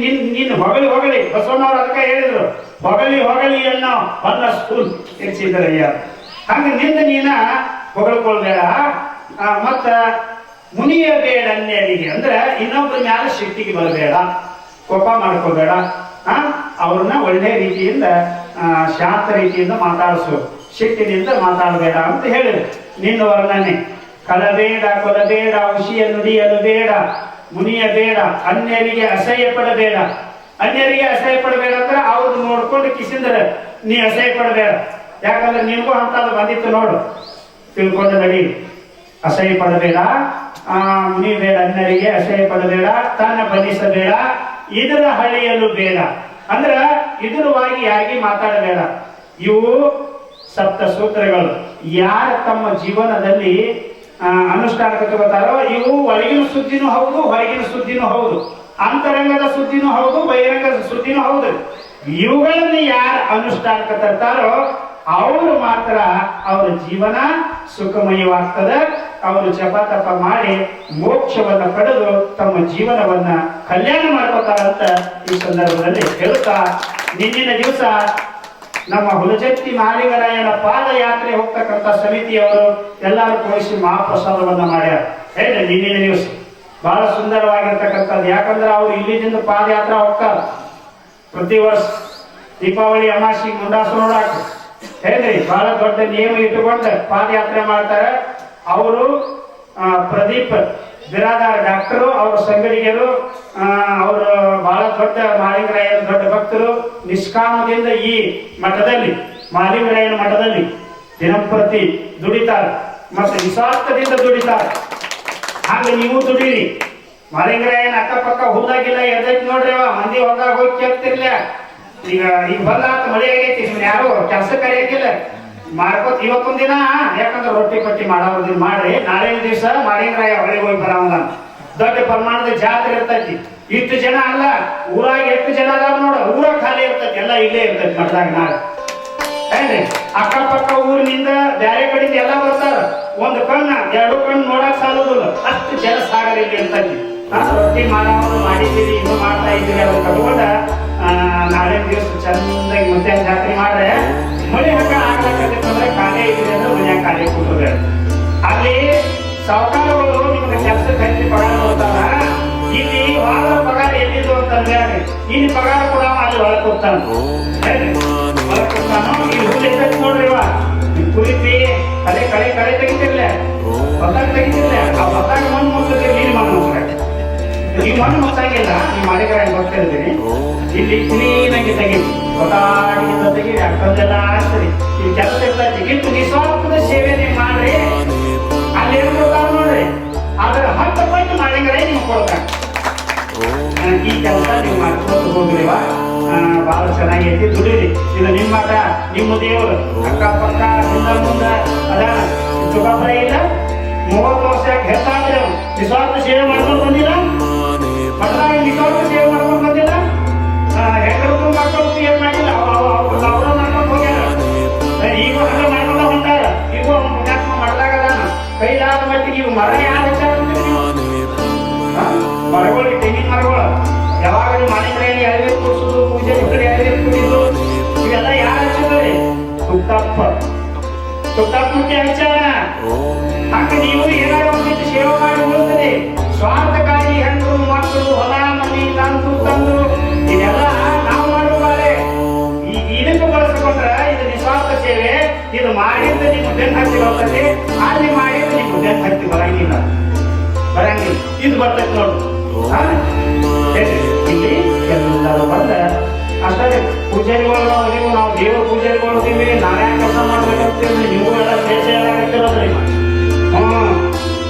ನೀನ್ ಹೊಗಳಿ ಬಸವಣ್ಣವ್ರು ಅದಕ್ಕೆ ಹೇಳಿದ್ರು, ಹೊಗಳಿ ಅನ್ನೋ ಸ್ಕೂಲ್ ಹೆಚ್ಚಿದ್ರಯ್ಯ. ಹಂಗ ನಿಂದ ನೀನ ಹೊಗಳ್ಕೊಳ್ಬೇಡ. ಮತ್ತ ಮುನಿಯಬೇಡ ಅನ್ಯರಿಗೆ ಅಂದ್ರೆ ಇನ್ನೊಬ್ಬರ ಮ್ಯಾಲ ಸಿಟ್ಟಿಗೆ ಬರಬೇಡ, ಕೋಪ ಮಾಡ್ಕೋಬೇಡ. ಅವ್ರನ್ನ ಒಳ್ಳೆ ರೀತಿಯಿಂದ ಶಾಂತ ರೀತಿಯಿಂದ ಮಾತಾಡಿಸು, ಸಿಟ್ಟಿನಿಂದ ಮಾತಾಡಬೇಡ ಅಂತ ಹೇಳಿದ್ರು. ನಿನ್ನ ವರ್ಣನೆ ಕಲಬೇಡ, ಕೊಲಬೇಡ, ಔಷಿಯ ನುಡಿಯಲು ಬೇಡ, ಮುನಿಯಬೇಡ, ಅನ್ಯರಿಗೆ ಅಸಹ್ಯ ಪಡಬೇಡ. ಅನ್ಯರಿಗೆ ಅಸಹ್ಯ ಪಡಬೇಡ ಅಂದ್ರೆ ಅವ್ರದ್ದು ನೋಡ್ಕೊಂಡು ಕಿಸಿಂದ್ರೆ ನೀ ಅಸಹ್ಯ ಪಡಬೇಡ. ಯಾಕಂದ್ರೆ ನಿನ್ಗೂ ಅಂತದ್ದು ಬಂದಿತ್ತು ನೋಡು, ತಿಳ್ಕೊಂಡು ನಡಿ. ಅಸಹ್ಯ ಪಡಬೇಡ, ಮುನಿಬೇಡ, ಅನ್ಯರಿಗೆ ಅಸಹ್ಯ ಪಡಬೇಡ, ತನ್ನ ಬಲಿಸಬೇಡ, ಇದರ ಹಳೆಯಲು ಬೇಡ ಅಂದ್ರ ಇದರವಾಗಿ ಯಾರಿಗೆ ಮಾತಾಡಬೇಡ. ಇವು ಸಪ್ತ ಸೂತ್ರಗಳು. ಯಾರು ತಮ್ಮ ಜೀವನದಲ್ಲಿ ಅನುಷ್ಠಾನಕ್ಕೆ ತಗೋತಾರೋ ಇವು ಒಳಗಿನ ಸುದ್ದಿನೂ ಹೌದು, ಹೊರಗಿನ ಸುದ್ದಿನೂ ಹೌದು, ಅಂತರಂಗದ ಸುದ್ದಿನೂ ಹೌದು, ಬಹಿರಂಗದ ಸುದ್ದಿನೂ ಹೌದು. ಇವುಗಳನ್ನು ಯಾರು ಅನುಷ್ಠಾನಕ್ಕೆ ತರ್ತಾರೋ ಅವರು ಮಾತ್ರ ಅವರ ಜೀವನ ಸುಖಮಯವಾಗ್ತದೆ. ಅವರು ಜಪ ತಪ ಮಾಡಿ ಮೋಕ್ಷವನ್ನ ಪಡೆದು ತಮ್ಮ ಜೀವನವನ್ನ ಕಲ್ಯಾಣ ಮಾಡ್ಕೋತಾರಂತ ಈ ಸಂದರ್ಭದಲ್ಲಿ ಹೇಳುತ್ತಾ, ನಿನ್ನಿನ ದಿವಸ ನಮ್ಮ ಹುಲಜತ್ತಿ ಮಾಲಿಂಗರಾಯನ ಪಾದಯಾತ್ರೆ ಹೋಗ್ತಕ್ಕಂಥ ಸಮಿತಿಯವರು ಎಲ್ಲರೂ ಕೂಡಿಸಿ ಮಹಾಪ್ರಸಾದವನ್ನ ಮಾಡ್ಯಾರ. ಹೇಳಿ ನಿನ್ನಿನ ದಿವಸ ಬಹಳ ಸುಂದರವಾಗಿರ್ತಕ್ಕಂಥದ್ದು. ಯಾಕಂದ್ರೆ ಅವ್ರು ಇಲ್ಲಿಂದ ಪಾದಯಾತ್ರೆ ಹೋಗ್ತಾರೆ ಪ್ರತಿ ವರ್ಷ ದೀಪಾವಳಿ ಅಮಾಸಿ ಮುಂಡಾಸು ನೋಡಾಕ. ಹೇಳ್ರಿ ಬಹಳ ದೊಡ್ಡ ನಿಯಮ ಇಟ್ಟುಕೊಂಡು ಪಾದಯಾತ್ರೆ ಮಾಡ್ತಾರೆ. ಅವರು ಪ್ರದೀಪ್ ಬಿರಾದಾರ್ ಡಾಕ್ಟರು, ಅವ್ರ ಸಂಗಡಿಗರು, ಅವರು ಬಹಳ ದೊಡ್ಡ ಮಾಲಿಂಗರಾಯನ ದೊಡ್ಡ ಭಕ್ತರು. ನಿಷ್ಕಾಮದಿಂದ ಈ ಮಠದಲ್ಲಿ, ಮಾಲಿಂಗರಾಯನ ಮಠದಲ್ಲಿ ದಿನಂಪ್ರತಿ ದುಡಿತಾರೆ ಮತ್ತೆ ನಿಸ್ವಾರ್ಥದಿಂದ ದುಡಿತಾರೆ. ಹಾಗೆ ನೀವು ದುಡೀರಿ. ಮಾಲಿಂಗರಾಯನ ಅಕ್ಕಪಕ್ಕ ಹುಲ್ಲಾಗಿಲ್ಲ ಎದ್ದೈತಿ ನೋಡ್ರಿ, ಮಂದಿ ಹೊಲ್ದಾಗ ಹೋಗಿ ಕೇಳ್ತಿರ್ಲ. ಈಗ ಬಂದಾತ ಮಳೆ ಆಗೈತಿ, ಯಾರು ಕೆಲಸ ಕರೆಯಕ್ಕಿಲ್ಲ, ಮಾಡ್ಕೋತ ಇವತ್ತೊಂದ್ ದಿನ ಯಾಕಂದ್ರೆ ರೊಟ್ಟಿ ಪಟ್ಟಿ ಮಾಡೋದಿನ ಮಾಡ್ರಿ. ನಾಳೆ ದಿವಸ ಮಾಲಿಂಗರಾಯ ಹೊಳೆಗೆ ಹೋಗಿ ಬರೋಣ. ದೊಡ್ಡ ಪ್ರಮಾಣದ ಜಾತ್ರೆ ಇರ್ತೈತಿ. ಇಷ್ಟು ಜನ ಅಲ್ಲ, ಊರಾಗ ಎಷ್ಟು ಜನ ಅದಾವ ನೋಡ, ಊರ ಖಾಲಿ ಇರ್ತೈತಿ, ಎಲ್ಲ ಇಲ್ಲೇ ಇರ್ತೈತಿ ಮಠದಾಗ. ನಾಳೆ ಏನ್ರಿ ಅಕ್ಕಪಕ್ಕ ಊರಿನಿಂದ ಬ್ಯಾರೆ ಕಡೆಯಿಂದ ಎಲ್ಲ ಬರ್ತಾರ. ಒಂದು ಕಣ್ಣ ಎರಡು ಕಣ್ಣು ನೋಡಕ್ ಸಾಲೋದಿಲ್ಲ, ಅಷ್ಟು ಜನ ಸಾಗರ ಇಲ್ಲಿ ಇರ್ತೈತಿ. ರೊಟ್ಟಿ ಮಾಡೋದು ಮಾಡಿದ್ದೀರಿ, ಇನ್ನು ಮಾಡ್ತಾ ಇದ್ದೀರಿ, ಅದನ್ನ ಕಟ್ಕೊಂಡ ನಾಳೆ ದಿವಸ ಚಂದಾಗಿ ಮಧ್ಯಾಹ್ನ ಜಾತ್ರೆ ಮಾಡ್ರೆ ಮಳೆ ಹಂಗ ಆಗ್ಲಕ್ಕಂದ್ರೆ ಖಾಲಿ ಐತಿದೆ ಅಂದ್ರೆ ಮನ್ಯಾಗ ಖಾಲಿ ಕೂತ್ಕೋಬೇಡ. ಅಲ್ಲಿ ಸಾವುಕಾರಗಳು ನಿಮ್ಗೆ ಕೆಲಸಕ್ಕೆ ಹಚ್ಚಿ ಪಗಾರ ಕೊಡ್ತಾರ. ಇಲ್ಲಿ ಹೊರ ಪಗಾರ ಎಲ್ಲಿದ್ದು ಅಂತಂದ್ರೆ ಇಲ್ಲಿ ಪಗಾರ ಕೂಡ ಅಲ್ಲಿ ಹೊರಗೆ ಕೊಡ್ತಾನ, ಹೊರಗೆ ಕೊಡ್ತಾನೋ. ಈ ಹುಲ್ ಎಷ್ಟೈತಿ ನೋಡ್ರಿ, ಕುರಿತಿ ಕಳೆ ತೆಗಿತಿರ್ಲ, ಹೊತ್ತಾಗ ತೆಗಿತಿರ್ಲ. ಆ ಹೊತ್ತಾಗ ಮಣ್ಣು ಮುಗಿದ್ರೆ ನೀರು ಮಣ್ಣು ಮುಗಿಸ್ರೆ ಈ ಮಣ್ಣು ಮುಗ್ಸಂಗಿಲ್ಲ. ನೀವು ಮಾಡಿದ್ರೆ ಬರ್ತಾ ಇರ್ತೀನಿ, ಇಲ್ಲಿ ಕ್ಲೀನಾಗಿ ತೆಗೀರಿ, ಹೊತ್ತಾಗಿಂದ ತೆಗೀರಿ, ಅಕ್ಕಂದೆಲ್ಲ ಆಗ್ತದೆ. ಈ ಕೆಲಸ ಇರ್ತೈತಿ. ಇಟ್ಟು ನಿಸ್ವಾರ್ಥದ ಸೇವೆ ನೀವು ಮಾಡ್ರಿ, ಅಲ್ಲಿ ಕೊಡ್ತಾರ ನೋಡ್ರಿ, ಅದರ 10 ಪಟ್ಟು ಮಾಡಿದ್ರೆ ನೀವು ಕೊಡ್ತಾರೆ. ಈ ಕೆಲಸ ನೀವು ಮಾಡ್ಕೊಂಡು ಹೋಗ್ರಿವ, ಬಹಳ ಚೆನ್ನಾಗೈತಿ. ದುಡೀರಿ. ಇದು ನಿಮ್ಮ ಮಠ, ನಿಮ್ಮ ದೇವರು, ಅಕ್ಕಪಕ್ಕ ಹಿಂದ ಮುಂದ ಅದ ಸುಖಪ್ರ ಇಲ್ಲ. 30 ವರ್ಷ ಹೇಳ್ತಾದ್ರೆ ನಿಸ್ವಾರ್ಥ ಸೇವೆ ಮಾಡ್ಕೊಂಡು ಬಂದಿಲ್ಲ, ಮಠದಾಗ ನಿಸ್ವಾರ್ಥ ಸೇವೆ ಮಾಡ್ಕೊಂಡು ಬಂದಿಲ್ಲ. ಹೆಂಗರು ಮಕ್ಕಳು ಏನ್ ಮಾಡಿಲ್ಲ, ಅವ್ರ ಮಾಡ್ಕೊಂಡು ಹೋಗ್ಯಾರ. ಈಗ ಹಂಗ ಮಾಡ್ಕೊಂಡ ಹೊಂಟಾರ. ಈಗ ಪುಣ್ಯಾತ್ಮ ಮಠದಾಗದಾನ. ಕೈಲಾದ ಮಟ್ಟಿಗೆ ಇವು ಮರ ಯಾರು ಹೆಚ್ಚಾರ ಮರಗಳು, ತೆಂಗಿನ ಮರಗಳು ಯಾವಾಗ ಮಾಲಿಂಗರಾಯನ ಎಳನೀರು ಕುಡಿಸೋದು, ಪೂಜೆ ಕಡೆ ಎಳನೀರು ಕುಡಿಯೋದು, ಇವೆಲ್ಲ ಯಾರು ಹಚ್ಚಿದ್ರಿ? ತುಟ್ಟಪ್ಪಕ್ಕೆ ಹಚ್ಚಾರ. ಹಂಗ ನೀವು ಏನಾದ್ರು ಒಂದಿಟ್ಟು ಸೇವೆ ಮಾಡಿ ಉಳಿದ್ರಿ. ಸ್ವಾರ್ಥಕ್ಕಾಗಿ ಹೆಣ್ಣು ಮಕ್ಕಳು ಹೊಲ ಮನಿ ತಂದು ಇದೆಲ್ಲ ನಾವು ಮಾಡುವಾರೆ. ಇದಕ್ಕೆ ಬಳಸಿಕೊಂಡ್ರೆ ಇದು ನಿಸ್ವಾರ್ಥ ಸೇವೆ. ಇದು ಮಾಡಿದ್ರೆ ನಿಮ್ಮ ಬೆನ್ನು ಹತ್ತಿ ಬರ್ತದೆ, ಅಲ್ಲಿ ಮಾಡಿದ್ರೆ ನಿಮ್ಮ ಬೆನ್ನು ಹತ್ತಿ ಬರಂಗಿಲ್ಲ. ಇದು ಬರ್ತೈತೆ ನೋಡು. ಇಲ್ಲಿ ಎಲ್ಲರೂ ಬಂದ ಅಷ್ಟೇ ಪೂಜಾರಿಗಳು ನೀವು, ನಾವು ದೇವರ ಪೂಜಾರಿಗಳು ಇದ್ದೀವಿ, ನಾನೇ ಕೆಲಸ ಮಾಡ್ಬೇಕಂತೀವಿ. ನೀವು ಎಲ್ಲ ಕೆಲಸ ಹೇಳಾಕತ್ತಿರೋದ್ರಿ.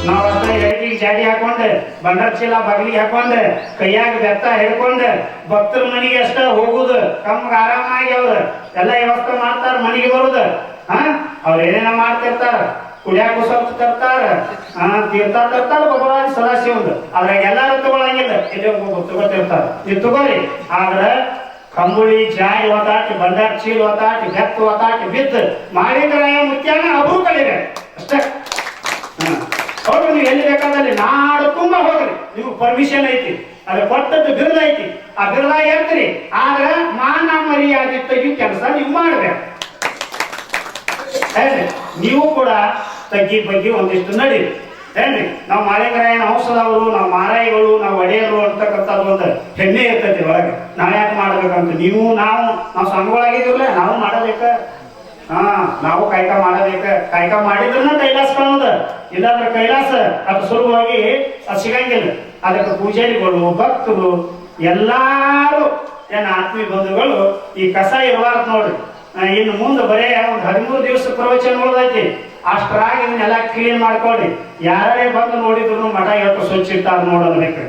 ನಾವ್ ಅಷ್ಟೇ ಎಡಗಿಗೆ ಜಾಡಿ ಹಾಕೊಂಡೆ, ಬಂಡಾರ ಚೀಲ ಬಗಲಿಗೆ ಹಾಕೊಂಡೆ, ಕೈಯಾಗ ಬೆತ್ತ ಹಿಡ್ಕೊಂಡೆ ಭಕ್ತರ ಮನೆಗೆ ಅಷ್ಟ ಹೋಗುದು. ತಮ್ಗೆ ಆರಾಮಾಗಿ ಅವ್ರು ಎಲ್ಲ ವ್ಯವಸ್ಥೆ ಮಾಡ್ತಾರ, ಮನೆಗೆ ಬರುದು. ಅವ್ರ ಏನೇನ ಮಾಡ್ತಿರ್ತಾರ, ಕುಡಿಯಾಕ ಸ್ವಲ್ಪ ತರ್ತಾರ, ತೀರ್ಥ ತರ್ತಾರ, ಬಬಲಾದಿ ಸದಾಶಿವ ಒಂದು. ಅದ್ರಾಗ ಎಲ್ಲಾರು ತಗೊಳಂಗಿಲ್ಲ, ಇಲ್ಲಿ ತಗೋತಿರ್ತಾರ. ನೀವು ತಗೋರಿ. ಆದ್ರ ಕಂಬುಳಿ ಜಾಯಿ ಒತ್ತಾಟಿ, ಬಂಡಾರ ಚೀಲ ಒತ್ತಾಟಿ, ಬೆತ್ತ ಒತ್ತಾಟಿ ಬಿದ್ದು ಮಾಡಿದ್ರಾಯ ಮುತ್ಯಾನ ಅವರು ಕಲಿಗೆ ಅಷ್ಟೇ. ಹೋಗ್ರಿ ನೀವು ಎಲ್ಲಿ ಬೇಕಾದಲ್ಲಿ ನಾಡು ತುಂಬ ಹೋಗ್ರಿ, ನಿಮ್ಗೆ ಪರ್ಮಿಷನ್ ಐತಿ, ಅದು ಕೊಟ್ಟದ್ದು ಬಿರುದ ಐತಿ, ಆ ಬಿರುದಾಗ ಇರ್ತೀರಿ. ಆದ್ರ ಮಾನ ಮರ್ಯಾದೆ ತೆಗಿ ಕೆಲಸ ನೀವು ಮಾಡ್ಬೇಕು. ಏನ್ರಿ ನೀವು ಕೂಡ ತಗ್ಗಿ ಬಗ್ಗೆ ಒಂದಿಷ್ಟು ನಡೀರಿ. ಏನ್ರಿ ನಾವು ಮಾಳಿಂಗರಾಯನ ಔಷಧವರು, ನಾವು ಮಾರಾಯಿಗಳು, ನಾವು ಒಡೆಯರು ಅಂತಕ್ಕಂಥದ್ದು ಒಂದು ಹೆಮ್ಮೆ ಇರ್ತೈತಿ ಒಳಗೆ. ನಾವ್ ಯಾಕೆ ಮಾಡ್ಬೇಕಂತ ನೀವು ನಾವು ಸಂಘಗಳಾಗಿದ್ದೀವಲ್ಲ, ನಾವು ಮಾಡಬೇಕ. ನಾವು ಕಾಯ್ಕ ಮಾಡಬೇಕ. ಕಾಯ್ಕ ಮಾಡಿದ್ರನ್ನ ಕೈಲಾಸ ಕಾಣೋದು, ಇಲ್ಲಾಂದ್ರೆ ಕೈಲಾಸ ಅದು ಸುಲಭವಾಗಿ ಅದು ಸಿಗಂಗಿಲ್ಲ. ಅದಕ್ಕೆ ಪೂಜಾರಿಗಳು, ಭಕ್ತರು, ಎಲ್ಲಾರು ಏನ ಆತ್ಮೀಯ ಬಂಧುಗಳು ಈ ಕಸ ಇರಬಾರ್ದು ನೋಡ್ರಿ. ಇನ್ನು ಮುಂದೆ ಬರೇ ಒಂದು 13 ದಿವಸ ಪ್ರವಚನ ಉಳ್ದೈತಿ. ಅಷ್ಟ್ರಾಗಿ ಇದನ್ನೆಲ್ಲ ಕ್ಲೀನ್ ಮಾಡ್ಕೊಳ್ರಿ. ಯಾರೇ ಬಂದು ನೋಡಿದ್ರು ಮಠ ಎಷ್ಟು ಸ್ವಚ್ಛ ಇಟ್ಟಾರ ನೋಡೋದ್ಬೇಕು.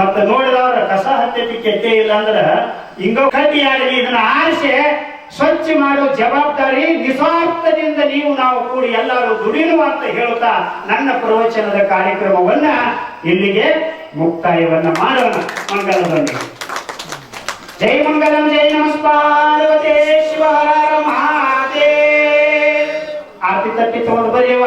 ಮತ್ತೆ ನೋಡಿದವ್ರ ಕಸ ಹತ್ತಿ ಕೆತ್ತೆ ಇಲ್ಲ ಅಂದ್ರೆ ಹಿಂಗ ಕಡ್ಡಿಯಾಗಲಿ ಇದನ್ನ ಆರಿಸಿ ಸ್ವಚ್ಛ ಮಾಡೋ ಜವಾಬ್ದಾರಿ ನಿಸ್ವಾರ್ಥದಿಂದ ನಾವು ಕೂಡಿ ಎಲ್ಲರೂ ದುಡಿನು ಅಂತ ಹೇಳುತ್ತಾ ನನ್ನ ಪ್ರವಚನದ ಕಾರ್ಯಕ್ರಮವನ್ನ ಇಲ್ಲಿಗೆ ಮುಕ್ತಾಯವನ್ನ ಮಾಡೋಣ. ಮಂಗಲ ಬನ್ನಿ. ಜೈ ಮಂಗಲಂ, ಜೈ ನಮಸ್ಕಾರ ಶಿವ ಹರ ಮಹಾದೇವ್. ಆರತಿ ತಟ್ಟಿ ತಗೊಂಡು ಬರೆಯವ.